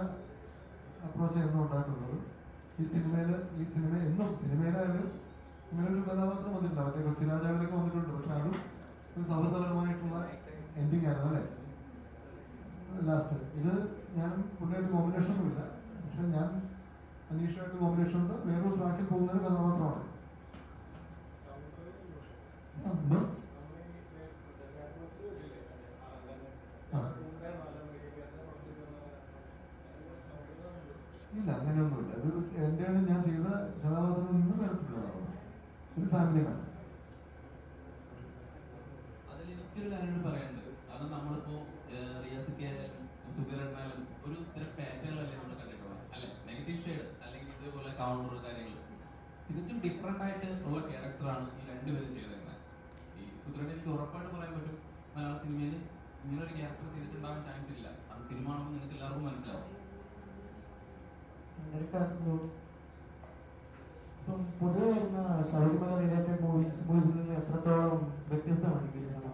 അപ്രോച്ച് എന്നും ഉണ്ടായിട്ടുള്ളത്. ഈ സിനിമ എന്നും സിനിമയിലായാലും ഇങ്ങനെ ഒരു കഥാപാത്രം വന്നിട്ടില്ല. മറ്റേ കൊച്ചിരാജാവിലൊക്കെ വന്നിട്ടുണ്ട്. പക്ഷെ അതും ഒരു സൗഹൃദപരമായിട്ടുള്ള എൻഡിങ് ആയിരുന്നു അല്ലേ ലാസ്റ്റ്. ഇത് ഞാൻ പുള്ളിയായിട്ട് കോമ്പിനേഷൻ ഒന്നുമില്ല. പക്ഷെ ഞാൻ അനീഷായിട്ട് കോമ്പിനേഷൻ ഉണ്ട്. വേറൊരു ട്രാക്കിൽ പോകുന്ന ഒരു കഥാപാത്രമാണ്. ഇല്ല, അങ്ങനെയൊന്നുമില്ല. അത് എന്റെയാണ് ഞാൻ ചെയ്ത കഥാപാത്രത്തിൽ നിന്ന് വേറിട്ടുള്ളതാണ്. ഒരു ഫാമിലി മാൻ. അതിൽ എനിക്കൊരു കാര്യം പറയാനുണ്ട്. അത് നമ്മളിപ്പോ റിയാസിക്കായാലും സുധീരനായാലും ഒരു സ്ഥിരം പാറ്റേണിലല്ലേ നമ്മൾ കണ്ടിട്ടുള്ളത് അല്ലെ. നെഗറ്റീവ് ഷെയ്ഡ് അല്ലെങ്കിൽ ഇതേപോലെ കൗണ്ടർ കാര്യങ്ങൾ തികച്ചും ഡിഫറെന്റ് ആയിട്ട് ഉള്ള ക്യാരക്ടറാണ് ഈ രണ്ടുപേരും ചെയ്തിരുന്നത്. ഈ സുധീരൻ എനിക്ക് ഉറപ്പായിട്ട് പറയാൻ പറ്റും, മലയാള സിനിമയിൽ ഇങ്ങനെ ഒരു ക്യാരക്ടർ ചെയ്തിട്ടുണ്ടാവാൻ ചാൻസ് ഇല്ല. അത് സിനിമ ആണെന്ന് നിങ്ങൾക്ക് എല്ലാവർക്കും മനസ്സിലാവും. ഇപ്പം പൊതുവെ വരുന്ന ശബരിമല റിലേറ്റഡ് മൂവീസിൽ നിന്ന് എത്രത്തോളം വ്യത്യസ്തമാണ് ഈ സിനിമ?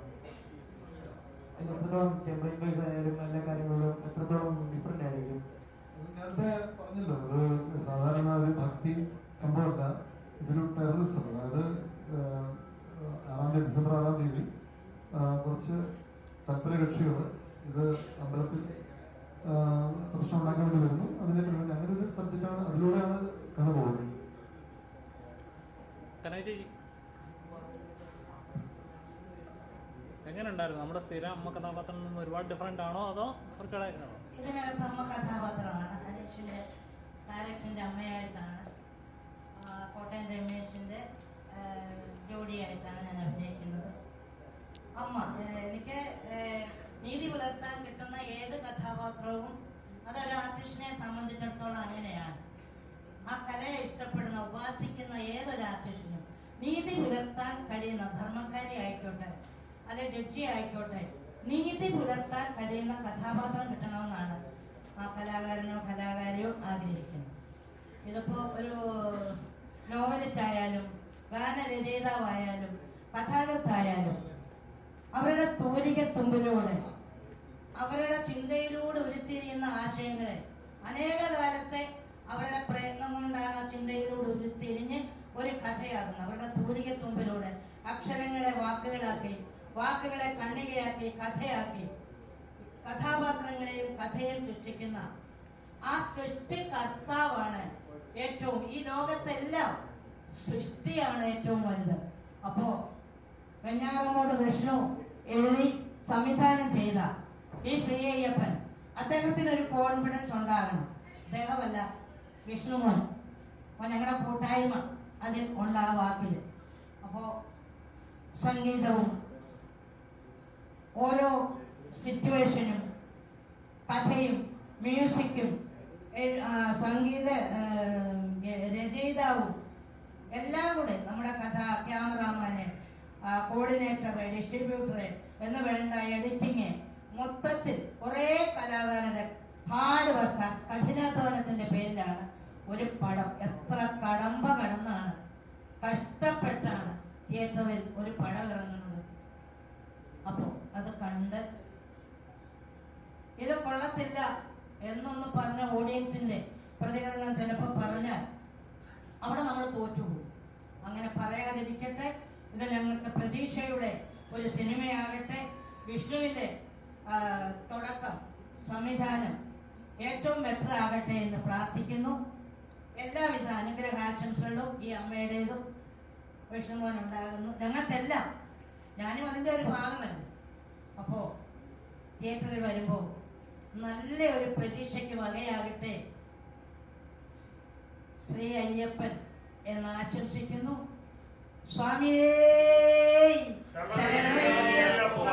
എത്രത്തോളം ടെംപ്ലേറ്റ് വൈസ് ആയാലും എല്ലാ കാര്യങ്ങളിലും എത്രത്തോളം ഡിഫറെന്റ് ആയിരിക്കും? നേരത്തെ പറഞ്ഞല്ലോ, ഇത് സാധാരണ ഒരു ഭക്തി സംഭവമല്ല. ഇതൊരു ടെററിസം. അതായത് 6 ഡിസംബർ 6 കുറച്ച് തൽപര കക്ഷികൾ ഇത് അമ്പലത്തിൽ പ്രശ്നം ഉണ്ടാക്കാൻ വേണ്ടി വരുന്നു. അതിനെ വേണ്ടി അങ്ങനെ ഒരു സബ്ജക്റ്റാണ്. അതിലൂടെയാണ് കഥ പോകുന്നത്. എങ്ങനെ ഉണ്ടായിരുന്നു നമ്മുടെ സ്ഥിരം അമ്മ കഥാപാത്രം നിന്ന് ഒരുപാട് ഡിഫറെന്റ് ആണോ അതോ കുറച്ചുകൂടെ? ഇതിനകത്ത് അമ്മ കഥാപാത്രമാണ്. അനീഷിന്റെ ഡയറക്ടറിന്റെ അമ്മയായിട്ടാണ്, കോട്ടയം രമേശിന്റെ ജോഡിയായിട്ടാണ് ഞാൻ അഭിനയിക്കുന്നത്. അമ്മ എനിക്ക് നീതി പുലർത്താൻ കിട്ടുന്ന ഏത് കഥാപാത്രവും അതൊരു ആർട്ടിസ്റ്റിനെ സംബന്ധിച്ചിടത്തോളം അങ്ങനെയാണ്. ആ കലയെ ഇഷ്ടപ്പെടുന്ന ഉപാസിക്കുന്ന ഏതൊരു ആർട്ടിസ്റ്റിനും നീതി പുലർത്താൻ കഴിയുന്ന, ധർമ്മക്കാരി ആയിക്കോട്ടെ അല്ലെ ജഡ്ജി ആയിക്കോട്ടെ, നീതി പുലർത്താൻ കഴിയുന്ന കഥാപാത്രം കിട്ടണമെന്നാണ് ആ കലാകാരനോ കലാകാരിയോ ആഗ്രഹിക്കുന്നത്. ഇതിപ്പോ ഒരു നോവലിസ്റ്റ് ആയാലും ഗാനരചയിതാവായാലും കഥാകൃത്തായാലും അവരുടെ തൂലികത്തുമ്പിലൂടെ അവരുടെ ചിന്തയിലൂടെ ഉരുത്തിരിയുന്ന ആശയങ്ങളെ അനേക കാലത്തെ അവരുടെ പ്രയത്നം കൊണ്ടാണ് ആ ചിന്തയിലൂടെ ഉരുത്തിരിഞ്ഞ് ഒരു കഥയാകുന്നത്. അവരുടെ തൂലികത്തുമ്പിലൂടെ അക്ഷരങ്ങളെ വാക്കുകളാക്കി, വാക്കുകളെ കണ്ണികയാക്കി, കഥയാക്കി, കഥാപാത്രങ്ങളെയും കഥയും സൃഷ്ടിക്കുന്ന ആ സൃഷ്ടികർത്താവാണ് ഏറ്റവും, ഈ ലോകത്തെല്ലാം സൃഷ്ടിയാണ് ഏറ്റവും വലുത്. അപ്പോ വെഞ്ഞാറമൂട് വിഷ്ണു എഴുതി സംവിധാനം ചെയ്ത ഈ ശ്രീ അയ്യപ്പൻ, അദ്ദേഹത്തിന് ഒരു കോൺഫിഡൻസ് ഉണ്ടാകണം. അദ്ദേഹമല്ല, വിഷ്ണുമോൻ, അപ്പോൾ ഞങ്ങളുടെ കൂട്ടായ്മ അതിൽ ഉണ്ട് ആ വാക്കിൽ. അപ്പോൾ സംഗീതവും ഓരോ സിറ്റുവേഷനും കഥയും മ്യൂസിക്കും സംഗീത രചയിതാവും എല്ലാം കൂടെ നമ്മുടെ കഥ, ക്യാമറാമാന്, കോർഡിനേറ്ററ്, ഡിസ്ട്രിബ്യൂട്ടറ് എന്ന് വേണ്ട എഡിറ്റിങ്, മൊത്തത്തിൽ കുറേ കലാകാരുടെ ഹാർഡ് വർക്ക്, കഠിനാധ്വാനത്തിന്റെ പേരിലാണ് ഒരു പടം. എത്ര കടമ്പ കടന്നാണ്, കഷ്ടപ്പെട്ടാണ് തിയേറ്ററിൽ ഒരു പടം ഇറങ്ങുന്നത്. അപ്പോൾ അത് കണ്ട് ഇത് കൊള്ളത്തില്ല എന്നൊന്ന് പറഞ്ഞ ഓഡിയൻസിന്റെ പ്രതികരണം ചിലപ്പോൾ പറഞ്ഞാൽ അവിടെ നമ്മൾ തോറ്റുപോകും. അങ്ങനെ പറയാതിരിക്കട്ടെ. ഇത് ഞങ്ങൾക്ക് പ്രതീക്ഷയുടെ ഒരു സിനിമയാകട്ടെ. വിഷ്ണുവിന്റെ തുടക്കം, സംവിധാനം ഏറ്റവും ബെറ്റർ ആകട്ടെ എന്ന് പ്രാർത്ഥിക്കുന്നു. എല്ലാവിധ അനുഗ്രഹാശംസകളും ഈ അമ്മയുടേതും വിഷ്ണുമോൻ ഉണ്ടാകുന്നു. ഞങ്ങൾക്കെല്ലാം, ഞാനും അതിൻ്റെ ഒരു ഭാഗമല്ല. അപ്പോൾ തിയേറ്ററിൽ വരുമ്പോൾ നല്ല ഒരു പ്രതീക്ഷയ്ക്ക് വകയാകട്ടെ. ശ്രീ അയ്യപ്പൻ എന്ന് ആശംസിക്കുന്നു. സ്വാമിയേ ശരണമയ്യപ്പ.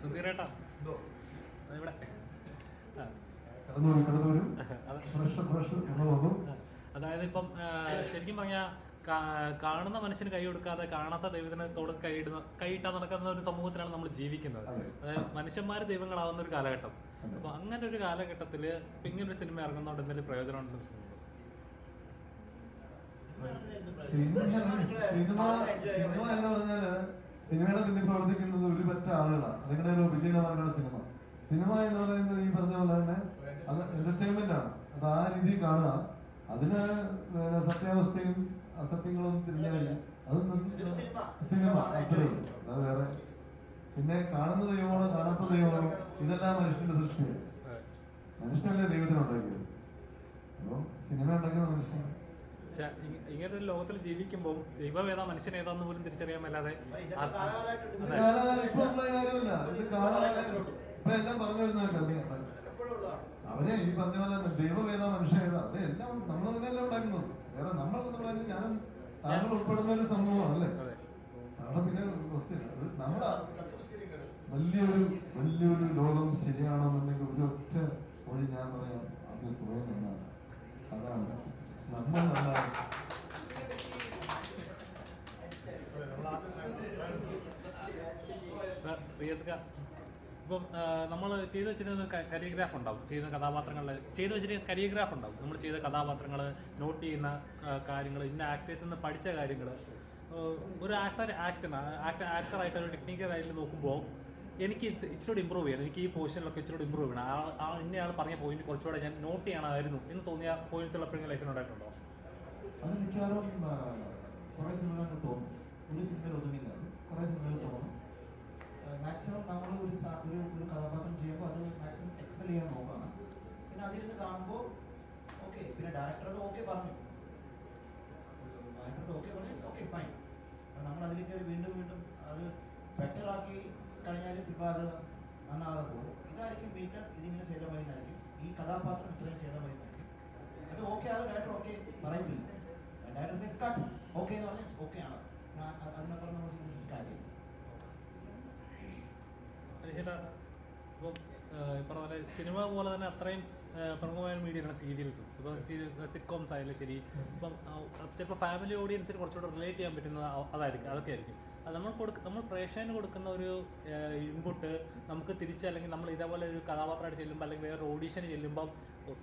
സുധീരേട്ടാ ഇവിടെ അതായത് ഇപ്പം ശരിക്കും പറഞ്ഞാൽ കാണുന്ന മനുഷ്യന് കൈ കൊടുക്കാതെ കാണാത്ത ദൈവത്തിന് തോട് കൈയിട്ടാൻ നടക്കുന്ന ഒരു സമൂഹത്തിലാണ് നമ്മൾ ജീവിക്കുന്നത്. അതായത് മനുഷ്യന്മാര് ദൈവങ്ങളാവുന്ന ഒരു കാലഘട്ടം. അപ്പൊ അങ്ങനെ ഒരു കാലഘട്ടത്തില് ഇപ്പൊ ഇങ്ങനൊരു സിനിമ ഇറങ്ങുന്നതുകൊണ്ട് എന്തെങ്കിലും പ്രയോജനം ഉണ്ടെന്ന് സിനിമ എന്ന് പറഞ്ഞാല് സിനിമയുടെ പിന്നിൽ പ്രവർത്തിക്കുന്നത് ഒരു പറ്റ ആളുകളാണ്. അതിങ്ങനെ വിജയമാർഗമാണ് സിനിമ. സിനിമ എന്ന് പറയുന്നത് ഈ പറഞ്ഞ പോലെ തന്നെ അത് എന്റർടൈൻമെന്റ് ആണ്. അത് ആ രീതിയിൽ കാണുക. അതിന് സത്യാവസ്ഥയും അസത്യങ്ങളും തിരിഞ്ഞതില്ല. അതൊന്നും സിനിമ അത്രേ ഉള്ളൂ. അത് വേറെ പിന്നെ കാണുന്ന ദൈവമാണോ കാണാത്ത ദൈവമാണോ ഇതെല്ലാം മനുഷ്യന്റെ സൃഷ്ടിയാണ്. മനുഷ്യനല്ലേ ദൈവത്തിന് ഉണ്ടാക്കിയത്. അപ്പൊ സിനിമ ഉണ്ടാക്കുന്ന മനുഷ്യൻ. പക്ഷെ ഇങ്ങനെ ഒരു ലോകത്തിൽ ജീവിക്കുമ്പോൾ ദൈവം ഏതാ മനുഷ്യൻ ഏതാന്ന് പോലും തിരിച്ചറിയാൻ മേലാതെ ഇപ്പൊ ഉള്ള കാര്യമല്ല. ഇത് കാലകാലം ഇപ്പൊ എല്ലാം പറഞ്ഞു വരുന്നതല്ല. അവരെ ഈ പറഞ്ഞ പോലെ ദൈവം ഏതാ മനുഷ്യൻ ഏതാ അവരെ എല്ലാം നമ്മൾ തന്നെയല്ല ഉണ്ടാക്കുന്നത്. വേറെ നമ്മളെന്ന് പറഞ്ഞാൽ ഞാനും താങ്കൾ ഉൾപ്പെടുന്ന ഒരു സമൂഹമാണ് അല്ലേ. അവിടെ പിന്നെ ക്വസ്റ്റ്യൻ അത് നമ്മുടെ വലിയൊരു ലോകം ശരിയാണെന്നുണ്ടെങ്കിൽ ഒരു ഒറ്റ വഴി ഞാൻ പറയാം, അത് സ്വയം നന്നാണ്. അതാണ് നമ്മൾ നന്നാണ്. ഇപ്പം നമ്മൾ ചെയ്തു വെച്ചിരുന്ന കരിയോഗ്രാഫ് ഉണ്ടാവും. ചെയ്യുന്ന കഥാപാത്രങ്ങളിൽ ചെയ്തു വെച്ചിരിക്കുന്ന കരിയോഗ്രാഫ് ഉണ്ടാവും. നമ്മൾ ചെയ്ത കഥാപാത്രങ്ങൾ, നോട്ട് ചെയ്യുന്ന കാര്യങ്ങൾ, ഇന്ന ആക്ടേഴ്സിൽ നിന്ന് പഠിച്ച കാര്യങ്ങൾ. ഒരു ആക്ടറായിട്ട് ഒരു ടെക്നിക്കലായിട്ട് നോക്കുമ്പോൾ എനിക്ക് ഇച്ചിരി ഇമ്പ്രൂവ് ചെയ്യണം. എനിക്ക് ഈ പൊസിഷനിലൊക്കെ ഇച്ചിരി ഇമ്പ്രൂവ് ചെയ്യണം. ഇന്നയാൾ പറഞ്ഞ പോയിന്റ് കുറച്ചുകൂടെ ഞാൻ നോട്ട് ചെയ്യണമായിരുന്നു എന്ന് തോന്നിയ പോയിന്റ്സ് എപ്പോഴും ലൈഫിനുണ്ടായിട്ടുണ്ടോ? അത് മിക്കവാറും കുറേ സിനിമകളിൽ തോന്നും. ഒരു സിനിമയിൽ ഒതുങ്ങില്ല, കുറേ സിനിമയിൽ തോന്നും. മാക്സിമം നമ്മൾ ഒരു കഥാപാത്രം ചെയ്യുമ്പോൾ അത് മാക്സിമം എക്സൽ ചെയ്യാൻ നോക്കണം. പിന്നെ അതിരുന്ന് കാണുമ്പോൾ ഓക്കെ, പിന്നെ ഡയറക്ടർ അത് ഓക്കെ പറഞ്ഞു, ഓക്കെ ഫൈൻ. നമ്മൾ അതിലേക്ക് വീണ്ടും അത് ബെറ്റർ ആക്കി കഴിഞ്ഞാൽ ചിലപ്പോൾ അത് നന്നാകാതെ പോകും. ഇതായിരിക്കും ബീറ്റർ, ഇതിങ്ങനെ ചെയ്താൽ മതി എന്നായിരിക്കും, ഈ കഥാപാത്രം ഇത്രയും ചെയ്താൽ മതി എന്നായിരിക്കും. അത് ഓക്കെ അത് ഡയറക്ടർ ഓക്കെ പറയത്തില്ല. ഡയറക്ടർ സേസ് കട്ട് ഓക്കെ എന്ന് പറഞ്ഞാൽ ഓക്കെ ആണ്. അതിനപ്പുറം നമ്മൾ ചിന്തിച്ചിട്ട് കാര്യമില്ല. ഇപ്പം ഈ പറഞ്ഞ പോലെ സിനിമ പോലെ തന്നെ അത്രയും പ്രമുഖമായ മീഡിയയാണ് സീരിയൽസും. ഇപ്പം സിറ്റ്കോംസ് ആയാലും ശരി. ഇപ്പം ചിലപ്പോൾ ഫാമിലി ഓഡിയൻസിന് കുറച്ചുകൂടെ റിലേറ്റ് ചെയ്യാൻ പറ്റുന്നത് അതൊക്കെ ആയിരിക്കും. അത് നമ്മൾ പ്രേക്ഷകന് കൊടുക്കുന്ന ഒരു ഇൻപുട്ട് നമുക്ക് തിരിച്ച്, അല്ലെങ്കിൽ നമ്മൾ ഇതേപോലെ ഒരു കഥാപാത്രമായിട്ട് ചെല്ലുമ്പോൾ അല്ലെങ്കിൽ വേറെ ഓഡീഷന് ചെല്ലുമ്പം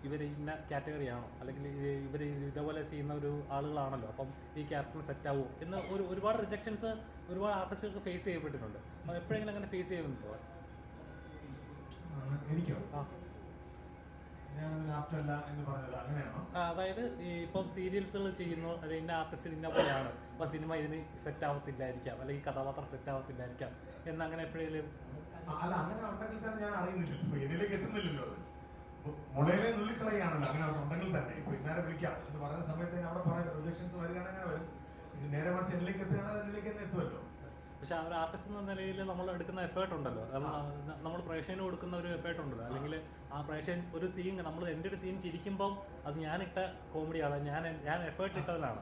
ഇവർ ഇന്ന കാറ്റഗറിയാണോ അല്ലെങ്കിൽ ഇവർ ഇതേപോലെ ചെയ്യുന്ന ഒരു ആളുകളാണല്ലോ, അപ്പം ഈ ക്യാരക്ടറിന് സെറ്റ് ആവുമോ എന്ന് ഒരുപാട് റിജക്ഷൻസ് ഒരുപാട് ആർട്ടിസ്റ്റുകൾക്ക് ഫേസ് ചെയ്യപ്പെട്ടിട്ടുണ്ട്. അപ്പോൾ എപ്പോഴെങ്കിലും അങ്ങനെ ഫേസ് ചെയ്യുന്നുണ്ടോ? എനിക്കോ? ഞാനതിന് ആപ്റ്റല്ല എന്ന് പറഞ്ഞത് അങ്ങനെയാണോ? അതായത് ഈ ഇപ്പം സീരിയൽസുകൾ ചെയ്യുന്നു, അല്ലെങ്കിൽ ഇന്ന ആർട്ടിസ്റ്റ് ഇന്ന പോലെയാണ്, അപ്പൊ സിനിമ ഇതിന് സെറ്റ് ആവത്തില്ലായിരിക്കാം, അല്ലെങ്കിൽ കഥാപാത്രം സെറ്റ് ആവത്തില്ലായിരിക്കാം എന്ന് അങ്ങനെ എപ്പോഴേലും? അല്ല, അങ്ങനെ ഉണ്ടെങ്കിൽ തന്നെ ഞാൻ അറിയുന്നില്ല. ഇപ്പൊ എന്നിലേക്ക് എത്തുന്നില്ലല്ലോ. അത് മുളയിലെ നുള്ളിക്കളയാണല്ലോ. അങ്ങനെ ഉണ്ടെങ്കിൽ തന്നെ ഇപ്പൊ ഇന്നാരെ വിളിക്കാം എന്ന് പറയുന്ന സമയത്ത് അവിടെ പറയുന്ന പ്രൊജക്ഷൻസ് വരികയാണെങ്കിൽ അങ്ങനെ വരും. ഇനി നേരെ മറിച്ച് എന്നിലേക്ക് എത്തുകയാണെങ്കിൽ എന്നിലേക്ക് തന്നെ എത്തുമല്ലോ. പക്ഷെ ആ ഒരു ആർട്ടിസ്റ്റ് എന്ന നിലയിൽ നമ്മൾ എടുക്കുന്ന എഫേർട്ട് ഉണ്ടല്ലോ, നമ്മൾ പ്രേക്ഷകന് കൊടുക്കുന്ന ഒരു എഫേർട്ട് ഉണ്ടല്ലോ. അല്ലെങ്കിൽ ആ പ്രേക്ഷകൻ ഒരു സീൻ, നമ്മൾ എൻ്റെ ഒരു സീൻ ചിരിക്കുമ്പം അത് ഞാനിട്ട കോമഡിയാണ്, ഞാൻ എഫേർട്ട് ഇട്ടതിലാണ്.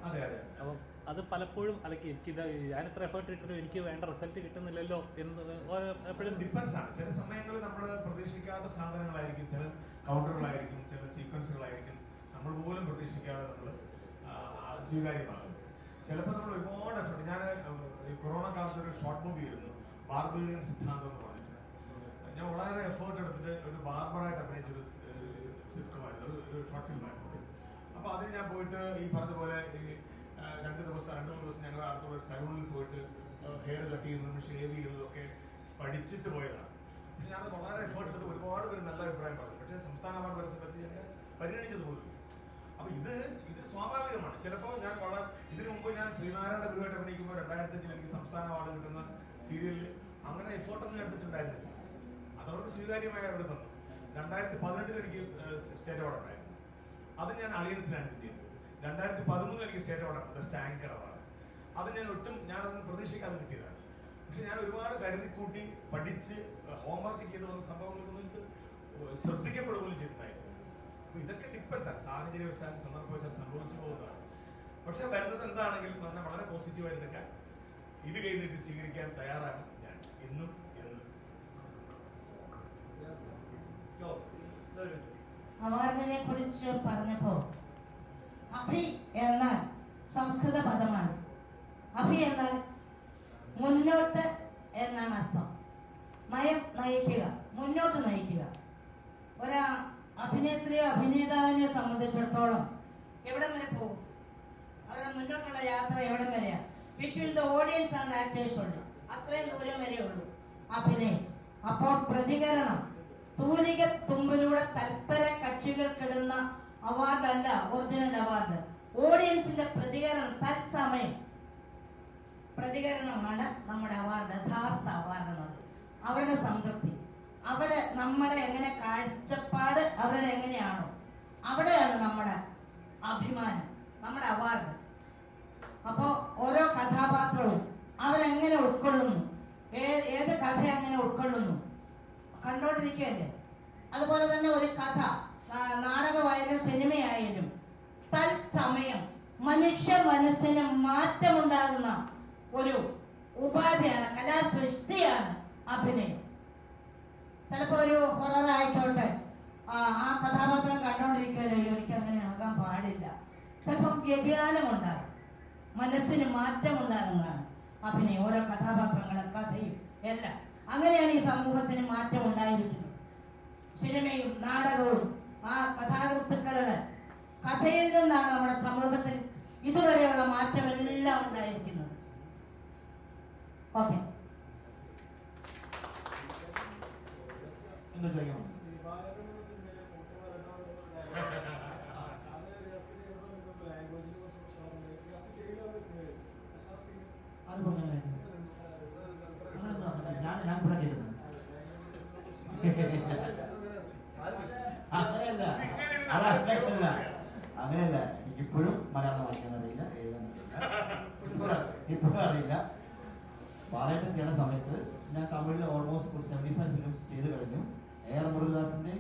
അപ്പം അത് പലപ്പോഴും അല്ലെങ്കിൽ എനിക്കിത് ഞാൻ ഇത്ര എഫേർട്ട് ഇട്ടിട്ടും എനിക്ക് വേണ്ട റിസൾട്ട് കിട്ടുന്നില്ലല്ലോ എന്ന് എപ്പോഴും ഡിപ്പെൻസ് ആണ്. ചില സമയങ്ങളിൽ നമ്മൾ പ്രതീക്ഷിക്കാത്ത സാധനങ്ങളായിരിക്കും, ചില കൗണ്ടറുകളായിരിക്കും, ചില സീക്വൻസുകളായിരിക്കും നമ്മൾ പോലും പ്രതീക്ഷിക്കാതെ നമ്മൾ സ്വീകാര്യമാകുന്നത്. ചിലപ്പോൾ നമ്മൾ ഒരുപാട് എഫേർട്ട്, ഞാൻ കൊറോണ കാലത്ത് ഒരു ഷോർട്ട് മൂവി ആയിരുന്നു, ബാർബേറിയൻ സിദ്ധാന്തം എന്ന് പറഞ്ഞിട്ട്. ഞാൻ വളരെ എഫേർട്ട് എടുത്തിട്ട് ഒരു ബാർബറായിട്ട് അഭിനയിച്ചൊരു സിനിമയായിരുന്നു, ഒരു ഷോർട്ട് ഫിലിമായിരുന്നത്. അപ്പോൾ അതിന് ഞാൻ പോയിട്ട് ഈ പറഞ്ഞ പോലെ ഈ 2-3 ദിവസം ഞങ്ങൾ അടുത്തുള്ള സലൂണിൽ പോയിട്ട് ഹെയർ കട്ട് ചെയ്യുന്നതും ഷേവ് ചെയ്യുന്നതൊക്കെ പഠിച്ചിട്ട് പോയതാണ്. പക്ഷെ ഞാൻ വളരെ എഫേർട്ട് എടുത്ത് ഒരുപാട് പേര് നല്ല അഭിപ്രായം പറഞ്ഞു. പക്ഷേ സംസ്ഥാന അവാർഡ് വരെ പറ്റി എന്നെ പരിഗണിച്ചത് പോലും. അപ്പൊ ഇത് സ്വാഭാവികമാണ്. ചിലപ്പോൾ ഞാൻ ഇതിനു മുമ്പ് ഞാൻ ശ്രീനാരായണ ഗുരുവായിട്ട് അഭിനയിക്കുമ്പോൾ 2005 എനിക്ക് സംസ്ഥാന അവാർഡ് കിട്ടുന്ന സീരിയലിൽ അങ്ങനെ എഫേർട്ടൊന്നും എടുത്തിട്ടുണ്ടായിരുന്നില്ല. അതവർക്ക് സ്വീകാര്യമായി അവിടെ തന്നു. 2018 എനിക്ക് സ്റ്റേറ്റ് അവാർഡ് ഉണ്ടായിരുന്നു. അത് ഞാൻ അലയൻസിനാണ് കിട്ടിയത്. 2013 എനിക്ക് സ്റ്റേറ്റ് അവാർഡാണ്, ബെസ്റ്റ് ആങ്കർ അവാർഡ്. അത് ഞാനതൊന്നും പ്രതീക്ഷിക്കാതെ കിട്ടിയതാണ്. പക്ഷെ ഞാൻ ഒരുപാട് കരുതിക്കൂട്ടി പഠിച്ച് ഹോംവർക്ക് ചെയ്ത് വന്ന സംഭവങ്ങൾക്കൊന്നും എനിക്ക് ശ്രദ്ധിക്കപ്പെടുക പോലും ചെയ്തിട്ടുണ്ടായിരുന്നു. അപ്പൊ ഇതൊക്കെ ഡിപ്പെൻസ് ആണ്, സാഹചര്യവശാൽ സന്ദർഭവശാൽ സംഭവിച്ചു പോകുന്നതാണ്. പക്ഷെ വരുന്നത് എന്താണെങ്കിലും തന്നെ വളരെ പോസിറ്റീവായിട്ട് എടുക്കാൻ, ഇത് കഴിഞ്ഞിട്ട് സ്വീകരിക്കാൻ തയ്യാറാണ് ഞാൻ എന്നും. അവാർഡിനെ കുറിച്ച് പറഞ്ഞപ്പോ അഭി എന്നാൽ സംസ്കൃത പദമാണ്. അഭി എന്നാൽ മുന്നോട്ട് എന്നാണ് അർത്ഥം. നയിക്കുക, മുന്നോട്ട് നയിക്കുക. ഒരു അഭിനേത്രിയോ അഭിനേതാവിനെ സംബന്ധിച്ചിടത്തോളം എവിടം വരെ പോകും? അവരുടെ മുന്നോട്ടുള്ള യാത്ര എവിടം വരെയാ? Between the audience and actors ഉണ്ട്, അത്രയും ദൂരം വരെ ഉള്ളൂ അഭിനയം. അപ്പോൾ പ്രതികരണം, തൂലിക തുമ്പിലൂടെ തൽപര കക്ഷികൾക്കിടുന്ന അവാർഡല്ല ഒറിജിനൽ അവാർഡ്. ഓഡിയൻസിന്റെ പ്രതികരണം, തത്സമയം പ്രതികരണമാണ് നമ്മുടെ അവാർഡ്, യഥാർത്ഥ അവാർഡ് എന്നത്. അവരുടെ സംതൃപ്തി, അവര് നമ്മളെ എങ്ങനെ കാഴ്ചപ്പാട് അവരുടെ എങ്ങനെയാണോ അവിടെയാണ് നമ്മുടെ അഭിമാനം, നമ്മുടെ അവാർഡ്. അപ്പോൾ ഓരോ കഥാപാത്രവും അവരെങ്ങനെ ഉൾക്കൊള്ളുന്നു, ഏത് കഥ എങ്ങനെ ഉൾക്കൊള്ളുന്നു കണ്ടോണ്ടിരിക്കുകയല്ലേ. അതുപോലെ തന്നെ ഒരു കഥ, നാടകമായാലും സിനിമയായാലും തത്സമയം മനുഷ്യ മനസ്സിന് മാറ്റമുണ്ടാകുന്ന ഒരു ഉപാധിയാണ്, കലാസൃഷ്ടിയാണ് അഭിനയം. ചിലപ്പോൾ ഒരു ഹൊറർ ആയിക്കോട്ടെ, ആ കഥാപാത്രം കണ്ടോണ്ടിരിക്കുകയല്ലോ, എനിക്ക് അങ്ങനെ ആകാൻ പാടില്ല. ചിലപ്പം വ്യതിയാനമുണ്ടാകും, മനസ്സിന് മാറ്റമുണ്ടാകുന്നതാണ് അഭിനയം. ഓരോ കഥാപാത്രങ്ങളും കഥയും എല്ലാം അങ്ങനെയാണ് ഈ സമൂഹത്തിന് മാറ്റം ഉണ്ടായിരിക്കുന്നത്. സിനിമയും നാടകവും ആ കഥാകൃത്തുക്കളുടെ കഥയിൽ നിന്നാണ് നമ്മുടെ സമൂഹത്തിൽ ഇതുവരെയുള്ള മാറ്റമെല്ലാം ഉണ്ടായിരിക്കുന്നത്. ഓക്കെ, എന്താ ചോദിക്കാം? അത് പറഞ്ഞേ, ഞാൻ ഇവിടെ കേൾക്കുന്നത് അങ്ങനെയല്ല. എനിക്കിപ്പോഴും മലയാളം വായിക്കാൻ അറിയില്ല, എഴുതാൻ അറിയില്ല, ഇപ്പോഴും അറിയില്ല. ബാലേട്ടൻ ചെയ്യുന്ന സമയത്ത് ഞാൻ തമിഴിൽ ഓൾമോസ്റ്റ് 75 ഫിലിംസ് ചെയ്ത് കഴിഞ്ഞു. AR മുരുകദാസിന്റെ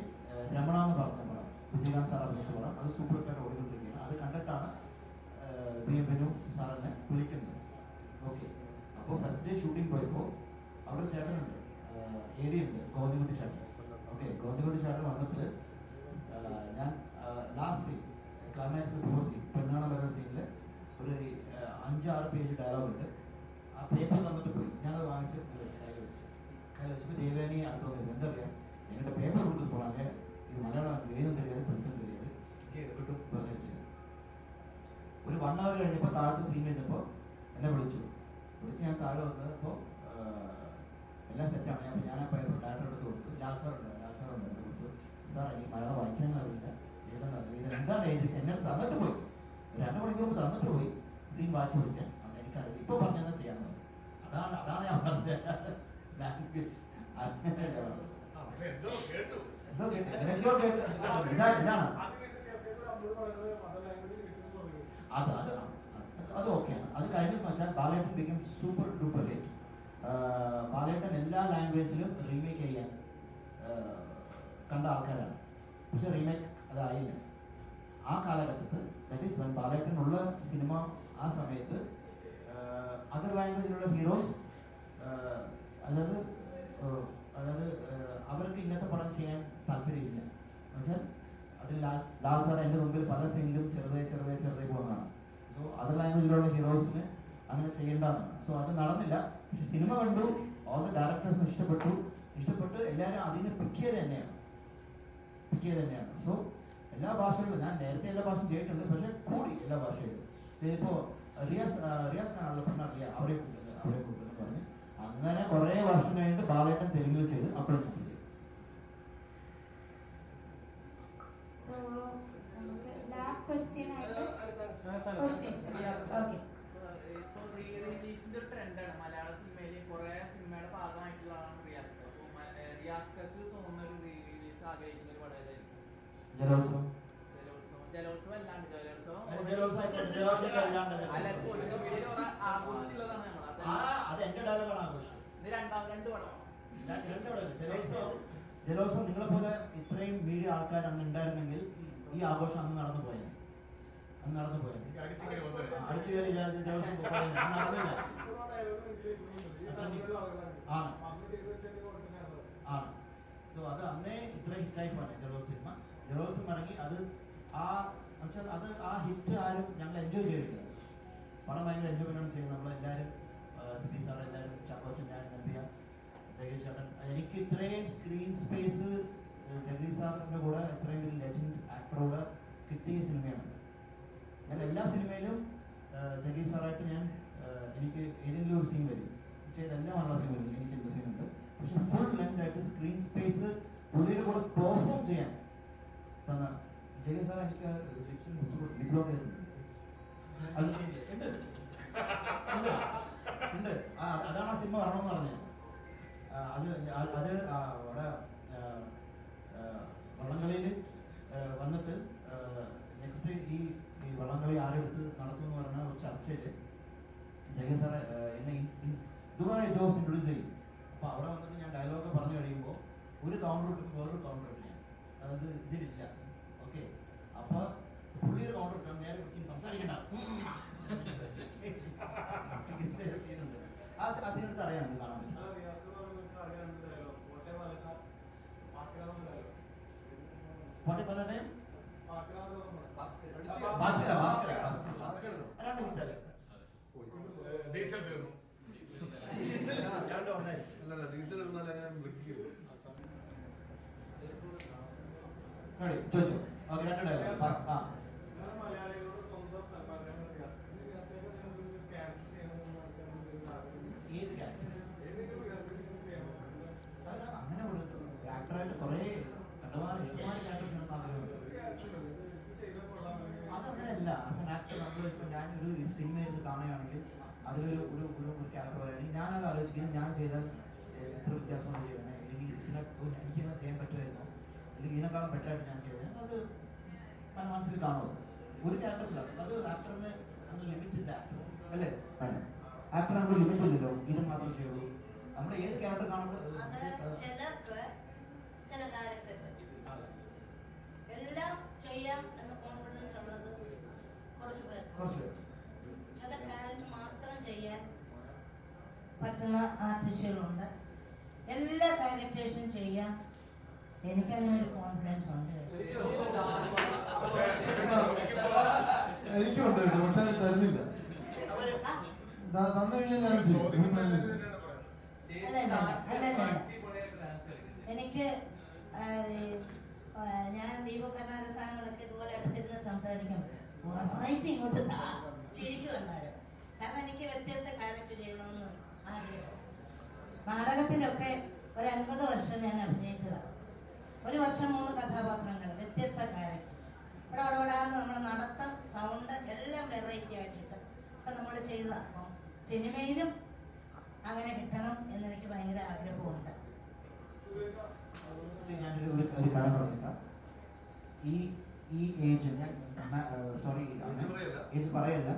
രമണ എന്ന് പറഞ്ഞ പടം, വിജയകാന്ത് സാർ അഭിനയിച്ച പടം, അത് സൂപ്പർ ഹിറ്റായിട്ട് ഓടിക്കൊണ്ടിരിക്കുകയാണ്. അത് കണ്ടിട്ടാണ് ബിനു സാർ എന്നെ വിളിക്കുന്നത്. ഓക്കെ, അപ്പോൾ ഫസ്റ്റ് ഡേ ഷൂട്ടിംഗ് പോയപ്പോൾ അവിടെ ഒരു ചേട്ടനുണ്ട്, AD ഉണ്ട്, ഗോവിന്ദൻകുട്ടി ചേട്ടൻ. ഓക്കെ, ഗോവിന്ദൻകുട്ടി ചേട്ടൻ വന്നിട്ട് ഞാൻ last scene, climax before scene, പെണ്ണാണ വരുന്ന സീനിൽ ഒരു 5-6 പേജ് ഡയലോഗ് ഉണ്ട്. ആ പേപ്പർ തന്നിട്ട് പോയി. ഞാനത് വാങ്ങിച്ച് കയ്യിൽ വെച്ചപ്പോൾ ദേവേനി അടുത്ത് വന്നിരുന്നു. എന്താ പറയാ, എങ്ങളുടെ പേപ്പർ കൊടുത്തിട്ട് പോകണേ, ഇത് മലയാളം എഴുതാൻ தெரியாது, പഠിക്കാൻ தெரியாது, കിട്ടും പറഞ്ഞു വെച്ച്. ഒരു 1 hour കഴിഞ്ഞപ്പോൾ താഴത്തെ സീൻ കഴിഞ്ഞപ്പോൾ എന്നെ വിളിച്ച് ഞാൻ താഴെ വന്നപ്പോൾ എല്ലാം സെറ്റാണ്. അപ്പോൾ ഞാൻ ആ പേപ്പർ ഡയറക്ടർ എടുത്ത് കൊടുത്തു. ലാൽ സാർ ഉണ്ട് കൊടുത്തു. സാർ എനിക്ക് മലയാളം വായിക്കാൻ അറിയില്ല, എഴുതാൻ അറിയില്ല, ഇത് എന്താണ് എഴുതി എന്നെ തന്നിട്ട് പോയി. 2 മണിക്കൂർ തന്നിട്ട് പോയി സീൻ വായിച്ചു പിടിക്കാൻ. അവിടെ എനിക്കറിയില്ല, ഇപ്പോൾ പറഞ്ഞാൽ ചെയ്യാൻ പറഞ്ഞു. അതാണ് ഞാൻ പറഞ്ഞത് ലാംഗ്വേജ്. എന്തോ കേട്ടു, എങ്ങനെയൊക്കെയോ കേട്ടു. ഇതാണ് അത് ഓക്കെയാണ്. അത് കഴിഞ്ഞെന്ന് വെച്ചാൽ ബാലേട്ടൻ ബിക്കം സൂപ്പർ ഡൂപ്പർ ഹിറ്റ്. ബാലേട്ടൻ എല്ലാ ലാംഗ്വേജിലും റീമേക്ക് ചെയ്യാൻ കണ്ട ആൾക്കാരാണ്. പക്ഷെ റീമേക്ക് അതായില്ല ആ കാലഘട്ടത്തിൽ. ദാറ്റ് ഈസ് വെൻ ബാലേട്ടൻ ഉള്ള സിനിമ ആ സമയത്ത് അതർ ലാംഗ്വേജിലുള്ള ഹീറോസ് അതായത് അവർക്ക് ഇങ്ങനത്തെ പടം ചെയ്യാൻ താല്പര്യമില്ല. എന്നുവെച്ചാൽ അതിൽ ലാൽ സാർ എൻ്റെ മുമ്പിൽ പല സീനിലും ചെറുതായി പോകുന്നതാണ്. സോ അതർ ലാംഗ്വേജിലുള്ള ഹീറോസിന് അങ്ങനെ ചെയ്യേണ്ടതാണ്. സോ അത് നടന്നില്ല. പക്ഷെ സിനിമ കണ്ടു, ഓൾ ദ ഡയറക്ടേഴ്സും ഇഷ്ടപ്പെട്ട് എല്ലാവരും അതിനെ പിക്ക് ചെയ്ത് തന്നെയാണ്. സോ എല്ലാ ഭാഷകളിലും ഞാൻ നേരത്തെ എല്ലാ ഭാഷയും ചെയ്തിട്ടുണ്ട്, പക്ഷെ കൂടി എല്ലാ ഭാഷയിലും ഇപ്പോൾ റിയാസ് കാണാനുള്ള പെണ്ണറിയാം, അവിടെ കൊണ്ടുവന്ന് പറഞ്ഞ് അങ്ങനെ കുറേ വർഷം കഴിഞ്ഞിട്ട് ബാലേട്ടൻ തെലുങ്കിൽ ചെയ്ത് അപ്പോഴും ചെയ്തു. So, നമുക്ക് last question ആയിട്ട് ഒരു question. Okay. ഇപ്പോൾ റീ-റിലീസിന്റെ ഒരു ട്രെൻഡാണ് മലയാള സിനിമയിൽ. കുറെ സിനിമയുടെ ഭാഗമായിട്ടുള്ളതാണ് റിയാസ്ക. അപ്പോൾ റിയാസ്കക്ക് തോന്നുന്ന ഒരു റീ-റിലീസ് ആഗ്രഹിക്കുന്ന ഒരു പടം ഏതായിരിക്കും? ജലോത്സവം അല്ലാണ്ട് അത് എന്റെ ഡയലോഗാണ് ആഘോഷം. രണ്ട് പടമാണ് ജലോത്സവം നിങ്ങളെ പോലെ ഇത്രയും മീഡിയ ആൾക്കാർ അന്ന് ഉണ്ടായിരുന്നെങ്കിൽ ഈ ആഘോഷം അന്ന് നടന്നു പോയത്. അടിച്ചു കയറി ജോസഫ് പോയത് നടന്നില്ല. ആണ്. സോ അത് അന്നേ ഇത്ര ഹിറ്റായി പോയത് ജലോത്സവം ഇറങ്ങി. അത് ആ ഹിറ്റ് ആരും ഞങ്ങൾ എൻജോയ് ചെയ്തിട്ടില്ല. പടം ഭയങ്കര എൻജോയ്മെൻ്റാണ് ചെയ്യുന്നത് നമ്മളെല്ലാവരും. സിബി സാർ എല്ലാവരും, ചാക്കോച്ചൻ, ഞാൻ, നമ്പ്യ, ജഗദീഷ് ചേട്ടൻ. എനിക്ക് ഇത്രയും സ്ക്രീൻ സ്പേസ് ജഗദീഷ് സാറിൻ്റെ കൂടെ ഇത്രയും ഒരു ലെജൻഡ് ആക്ടറോട് കിട്ടിയ സിനിമയാണ്. ഞാൻ എല്ലാ സിനിമയിലും ജഗദീഷ് സാറായിട്ട് എനിക്ക് ഏതെങ്കിലും ഒരു സീൻ വരും. ചെയ്തെല്ലാം നല്ല സിനിമയിലും എനിക്ക് എൻ്റെ സീനുണ്ട്. പക്ഷെ ഫുൾ ലെങ്ത് ആയിട്ട് സ്ക്രീൻ സ്പേസ് പുള്ളിയുടെ കൂടെ പെർഫോം ചെയ്യാൻ തന്ന ജഗദീഷ് സാർ എനിക്ക് ലിപ്സിൽ ലിപ് ലോക്ക് ചെയ്തിട്ടുണ്ട്. ഉണ്ട്. അതാണ് ആ സിനിമ വരണമെന്ന് പറഞ്ഞത്. അത് അവിടെ വള്ളംകളിയിൽ വന്നിട്ട് നെക്സ്റ്റ് ഈ വള്ളംകളി ആരെടുത്ത് നടത്തുമെന്ന് പറഞ്ഞ ഒരു ചർച്ചയിൽ ജഗദീഷ് സാറെ എന്നെ ഇതുമായി ജോസ് ഇൻട്രൊഡ്യൂസ് ചെയ്യും. അപ്പോൾ അവിടെ വന്നിട്ട് ഞാൻ ഡയലോഗ് പറഞ്ഞു കഴിയുമ്പോൾ ഒരു കൗണ്ടർ ഇട്ട് വേറൊരു കൗണ്ടർ ഇട്ട് ഞാൻ അതായത് ഇതിലില്ല. ഓക്കെ, അപ്പോൾ പുള്ളിയൊരു കൗണ്ടർ ഇട്ടാൽ നേരെ കുറിച്ച് സംസാരിക്കണ്ട ചെയ്യുന്നുണ്ട്. ആ സീനെടുത്ത് അറിയാം, ഇത് കാണാൻ പറ്റും. പാട്ടേപ്പാലയുടെയും ചോദിച്ചു. ഓക്കെ, രണ്ട് ഡയലോഗ്. അങ്ങനെ ആക്ടറായിട്ട് കുറെ കണ്ടമാനം ഇഷ്ടമായ ക്യാരക്ടർ ചെയ്യണമെന്ന് ആഗ്രഹമുണ്ട്. അതങ്ങനെയല്ല. ആസ് എൻ ആക്ടർ നമ്മൾ ഇപ്പം ഞാനൊരു സിനിമയിൽ കാണുകയാണെങ്കിൽ അതിലൊരു ഒരു ക്യാരക്ടർ പറയുകയാണെങ്കിൽ ഞാനത് ആലോചിക്കുന്നത് ഞാൻ ചെയ്താൽ എത്ര വ്യത്യാസമാണ് ചെയ്തത്, അല്ലെങ്കിൽ എനിക്കിങ്ങനെ ചെയ്യാൻ പറ്റുമായിരുന്നു, അല്ലെങ്കിൽ ഇതിനേക്കാളും ബെറ്ററായിട്ട് ഞാൻ ചെയ്തത്, അത് മനസ്സിൽ കാണുന്നത് ഒരു ക്യാരക്ടറില്ല. അത് ആക്ടറിന് അന്ന് ലിമിറ്റില്ല. ആക്ടർ അല്ലേ വേണം, ആക്ടർ നമുക്ക് ലിമിറ്റ് ഇല്ലല്ലോ, ഇത് മാത്രമേ ചെയ്യുള്ളൂ. നമ്മൾ ഏത് ക്യാരക്ടർ കാണുമ്പോൾ എല്ലാം ചെയ്യാം എന്ന കോൺഫിഡൻസ് ഉള്ളത് കുറച്ച് പേർ. ചില ക്യാരക്ടർ മാത്രം ചെയ്യാൻ പറ്റുന്ന ആർട്ടിസ്റ്റുകളുണ്ട്. എല്ലാ ക്യാരക്ടേഴ്സും ചെയ്യാം. എനിക്കങ്ങനെ ഒരു കോൺഫിഡൻസ് ഉണ്ട്. എനിക്കുണ്ട്, പക്ഷെ അത് തരുന്നില്ല. തന്നു കഴിഞ്ഞാൽ ഞാൻ ചെയ്യും. എനിക്ക് ഞാൻ ദീപകർണാരസാനങ്ങളൊക്കെ ഇതുപോലെ എടുത്തിരുന്ന് സംസാരിക്കും. വെറൈറ്റി ഇങ്ങോട്ട് ചിരിക്കും എന്നാലും. കാരണം എനിക്ക് വ്യത്യസ്ത ക്യാരക്ടർ ചെയ്യണമെന്ന് ആഗ്രഹം. നാടകത്തിലൊക്കെ ഒരു 50 വർഷം ഞാൻ അഭിനയിച്ചതാണ്. ഒരു വർഷം 3 കഥാപാത്രങ്ങൾ, വ്യത്യസ്ത ക്യാരക്ടർ. ഇവിടെ നമ്മൾ നടത്തം, സൗണ്ട് എല്ലാം വെറൈറ്റി ആയിട്ടിട്ട് ഒക്കെ നമ്മൾ ചെയ്തതാണ്. അപ്പം സിനിമയിലും അങ്ങനെ കിട്ടണം എന്നെനിക്ക് ഭയങ്കര ആഗ്രഹമുണ്ട്. ഞാനൊരു കാര്യം പറഞ്ഞേക്കാം. ഈ ഏജ് ഞാൻ ഏജ് പറയല്ല,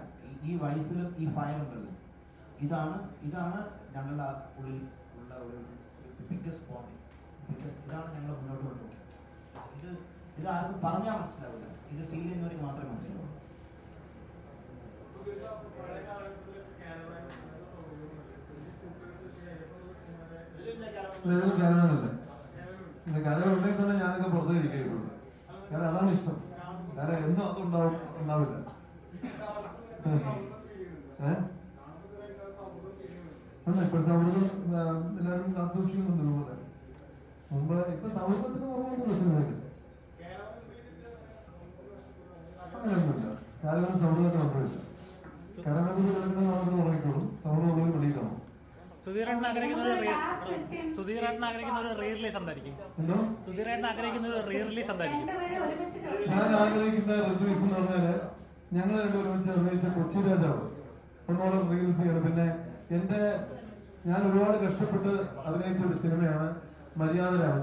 ഈ വയസ്സിലും ഈ ഫയർ ഉണ്ടല്ലോ, ഇതാണ് ഞങ്ങളുടെ ഉള്ളിൽ ഉള്ള ഒരു ബിഗ്ഗസ്റ്റ് ബോണ്ടിങ്. ഇതാണ് ഞങ്ങൾ മുന്നോട്ട് കൊണ്ടുപോകുന്നത്. ഇത് ആർക്കും പറഞ്ഞാൽ മനസ്സിലാവില്ല, ഇത് ഫീൽ ചെയ്യുന്നവർക്ക് മാത്രമേ മനസ്സിലാവുള്ളൂ. പിന്നെ കരകൾ ഉണ്ടെങ്കിൽ തന്നെ ഞാനൊക്കെ പുറത്തേ ഇരിക്കുകയുള്ളൂ. കാരണം അതാണ് ഇഷ്ടം. കാരണം എന്നും അതും ഉണ്ടാവില്ല. ഇപ്പൊ സൗഹൃദം എല്ലാവരും കാത്തുസൂക്ഷിക്കുന്നുണ്ട്. ഇതുപോലെ മുമ്പ് ഇപ്പൊ സൗഹൃദത്തിന് കുറവൊന്നും സിനിമയില്ല, അങ്ങനെയൊന്നുമില്ല. കാരണം സൗഹൃദമൊക്കെ ഒന്നുമില്ല. കാരണം മാത്രമേ ഉറങ്ങിക്കോളും. സൗഹൃദം ഉള്ളവർ വെളിയിലാവും. സുധീരേട്ടൻ ആഗ്രഹിക്കുന്ന ഒരു റീ റിലീസ് എന്തായിരിക്കും? സുധീരേട്ടൻ ആഗ്രഹിക്കുന്ന ഒരു റീ റിലീസ് എന്തായിരിക്കും? ഞാൻ ആഗ്രഹിക്കുന്ന റിലീസ് എന്ന് പറഞ്ഞാല് ഞങ്ങൾ ഒരുമിച്ച് അഭിനയിച്ച കൊച്ചി രാജാവ് ഒന്നോളം റിലീസ് ചെയ്യണം. പിന്നെ ഞാൻ ഒരുപാട് കഷ്ടപ്പെട്ട് അഭിനയിച്ച ഒരു സിനിമയാണ് മര്യാദരാമൻ.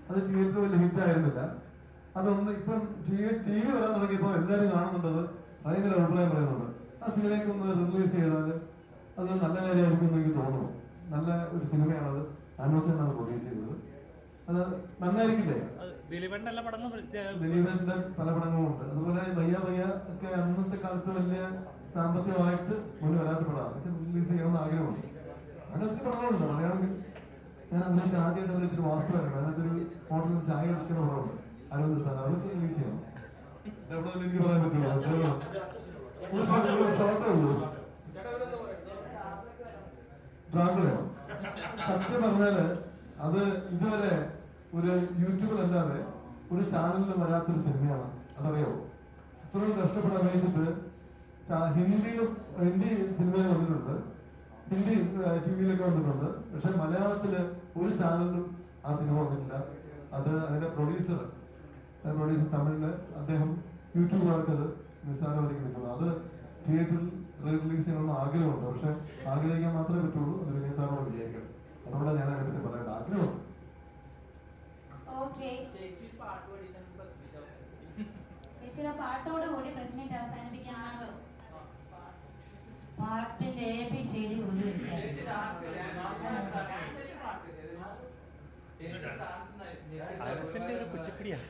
അത് തിയേറ്ററിൽ വലിയ ഹിറ്റ് ആയിരുന്നില്ല. അതൊന്ന് ഇപ്പം ടി വി വരാൻ തുടങ്ങിയപ്പോൾ എല്ലാവരും കാണുന്നുണ്ടത്, ഭയങ്കര അഭിപ്രായം പറയുന്നുണ്ട്. ആ സിനിമയ്ക്ക് ഒന്ന് റിലീസ് ചെയ്താൽ അത് നല്ല കാര്യമായിരിക്കും എന്ന് എനിക്ക് തോന്നുന്നു. നല്ല ഒരു സിനിമയാണത്. അനുജനാണ് പ്രൊഡ്യൂസ് ചെയ്തത്. അത് നന്നായിരിക്കില്ലേ? ദിലീപേട്ടൻ്റെ എല്ലാ പടങ്ങളും ദിലീപന്റെ പല പടങ്ങളും ഉണ്ട്. അതുപോലെ വയ്യ വയ്യ ഒക്കെ അന്നത്തെ കാലത്ത് വലിയ സാമ്പത്തികമായിട്ട് മുന്നിൽ വരാത്ത പടമാണ്. അതൊക്കെ റിലീസ് ചെയ്യണമെന്ന് ആഗ്രഹമുണ്ട്. അങ്ങനെ ഒത്തിരി പടങ്ങളുണ്ട്. മലയാളത്തിൽ ഞാൻ അഭിനയിച്ച ആദ്യമായിട്ട് അഭിനയിച്ചൊരു വാസ്തുവായിരുന്നു. അതിനകത്തൊരു ഹോട്ടലിൽ ചായ എടുക്കുന്ന പടമുണ്ട്, അരവിന്ദ് സാർ. അതൊക്കെ റിലീസ് ചെയ്യണം. എവിടെ എനിക്ക് പറയാൻ പറ്റുള്ളൂ. ഷോർട്ടേ ഉള്ളൂ. ഡ്രാഗുളയോ? സത്യം പറഞ്ഞാല് അത് ഇതുവരെ ഒരു യൂട്യൂബിലല്ലാതെ ഒരു ചാനലിൽ വരാത്തൊരു സിനിമയാണ്. അതറിയോ? ഇത്രയും കഷ്ടപ്പെട്ട് അഭിനയിച്ചിട്ട് ഹിന്ദി സിനിമയിൽ വന്നിട്ടുണ്ട്, ഹിന്ദി ടിവിയിലൊക്കെ വന്നിട്ടുണ്ട്. പക്ഷെ മലയാളത്തില് ഒരു ചാനലിലും ആ സിനിമ വന്നിട്ടില്ല. അത് അതിന്റെ പ്രൊഡ്യൂസർ തമിഴില് അദ്ദേഹം യൂട്യൂബുകാർക്ക് അത് നിസ്സാരവൽക്കരിക്കുന്നു. അത് തിയേറ്ററിൽ റിലീസ് ചെയ്യണമെന്ന് ആഗ്രഹമുണ്ട്. പക്ഷെ ആഗ്രഹിക്കാൻ മാത്രമേ പറ്റുള്ളൂ. അത് വിനയ് സാറിനോട് വിചാരിക്കണം. അതുകൊണ്ടാണ് ഞാൻ അതിനെ പറയേണ്ട ആഗ്രഹമുണ്ട്. ചേച്ചിയുടെ പാട്ടോട് കൂടി പ്രസിഡന്റ് അവസാനിപ്പിക്കാനാണോ? പാട്ടിന്റെ ABCD പോലും ഇല്ല. ഒരു കുച്ചിപ്പിടിയാണ്.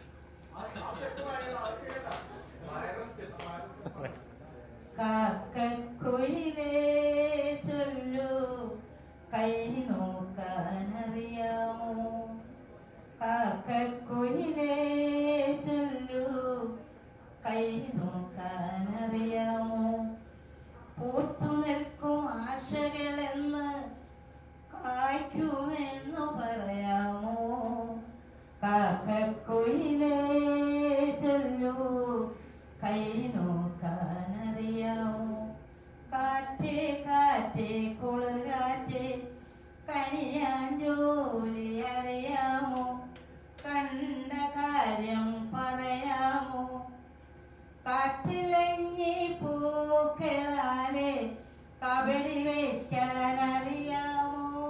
കാക്കക്കുയിലേ ചൊല്ലു കൈ നോക്കാനറിയാമോ? കാക്കക്കുയിലേ ചൊല്ലു കൈ നോക്കാനറിയാമോ? പൂത്തു നിൽക്കും ആശകളെന്ന് കായ്ക്കുമെന്നു പറയാമോ? കാക്കക്കുയിലേ ചൊല്ലു കൈ നോക്കാനറിയാമോ? കാറ്റേ കാറ്റേ കുളിർ കാറ്റേ കണിയാൻ ജോലി അറിയാമോ? കണ്ട കാര്യം പറയാമോ? കാറ്റിലഞ്ഞി പൂക്കളാലെ കബഡി വയ്ക്കാൻ അറിയാമോ?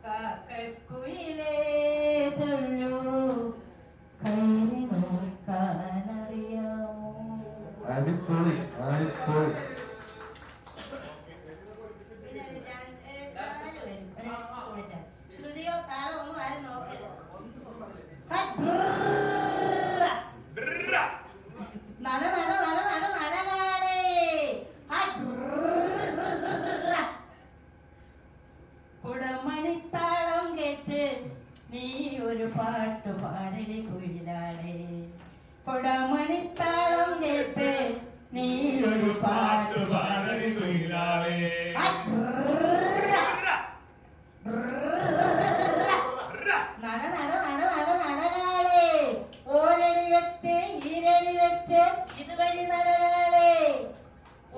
കാക്കക്കുയിലേ ചൊല്ലു കൈ നോക്കാനറിയാമോ? അടിപൊളി അടിപൊളി. ശ്രുതിയോ താളോ ഒന്നും ആരും നോക്കരുത്. നട നട നട നട നടകാളേ. കുടമണിത്താളം കേട്ട് നീ ഒരു പാട്ട് പാടടി കുയിലാളേ. കുടമണിത്താളം കേട്ട് നീ ഒരു പാട്ട് പാടടി കുയിലാളേ. നട നട നട നട നടകാളേ. ഓരടി വെച്ച് ഈരടി വെച്ച് ഇതുവഴി നടകാളേ.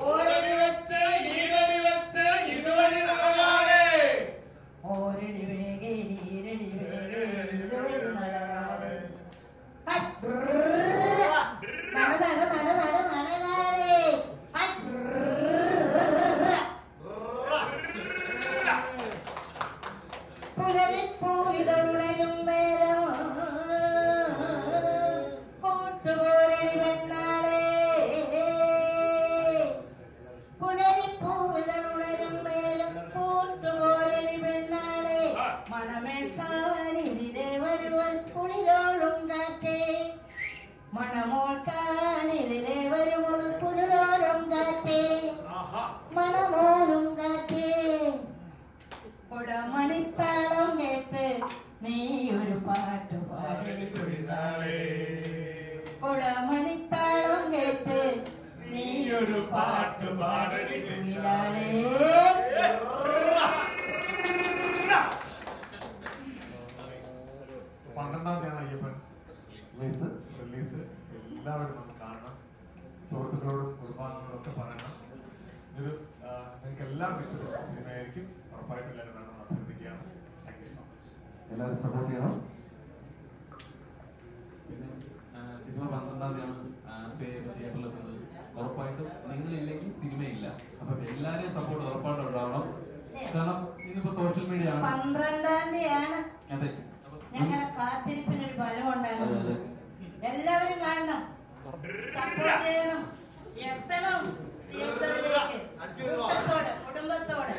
ഓരടി വെച്ച് ഈരടി വെച്ച് ഇതുവഴി നടകാളേ. ഓരടി വേഗേ ഈരടി വേഗേ ഇതുവഴി നടകാളേ. നട നട നട നട നടകാളേ. പുലരിപ്പൂവിതളുണരും നേരം കൂട്ടുപോരടി പെണ്ണാളേ. പുലരിപ്പൂവിതളുണരും നേരം കൂട്ടുപോരടി പെണ്ണാളേ. മണമേൽക്കാനിതിരെ വരുവൻ കുളിരോളും കാറ്റേ. മണമോൾക്കാനിതിരെ വരുവൾ കുളിരോളും കാറ്റേ. മണമോലും കാറ്റേ. കുടമണിത്താളം കേട്ട് നീ ഒരു പാട്ട് പാടടി കുയിലാളേ. കുടമണിത്താളം കേട്ട് നീ ഒരു പാട്ട് പാടടി കുയിലാളേ. 12-ാം തീയതിയാണ് അയ്യപ്പൻ റിലീസ്. എല്ലാവരും ഒന്ന് കാണണം. സുഹൃത്തുക്കളോടും കുടുംബാംഗങ്ങളോടൊക്കെ പറയണം. ഇതൊരു നിങ്ങൾക്ക് എല്ലാവർക്കും ഇഷ്ടപ്പെട്ട സിനിമയായിരിക്കും. ഉറപ്പായിട്ടും എല്ലാവരും വേണം അഭ്യർത്ഥിക്കുകയാണ്. Thank you so much. എല്ലാവരും സപ്പോർട്ട് ചെയ്യണം. പിന്നെ ഡിസംബർ 12-ാം തീയതിയാണ് തിയേറ്ററിൽ എത്തുന്നത്. ഉറപ്പായിട്ടും നിങ്ങളില്ലെങ്കിൽ സിനിമയില്ല. അപ്പം എല്ലാവരെയും സപ്പോർട്ട് ഉറപ്പായിട്ടും ഉണ്ടാവണം. കാരണം ഇന്നിപ്പോ സോഷ്യൽ മീഡിയ ആണ്. 12-ാം തീയതിയാണ്. അതെ, ഞങ്ങളുടെ കാത്തിരിപ്പിനൊരു ഫലം ഉണ്ടാകുന്നത്. എല്ലാവരും കാണണം, സപ്പോർട്ട് ചെയ്യണം, എത്തണം തിയേറ്ററിലേക്ക് കുടുംബത്തോടെ.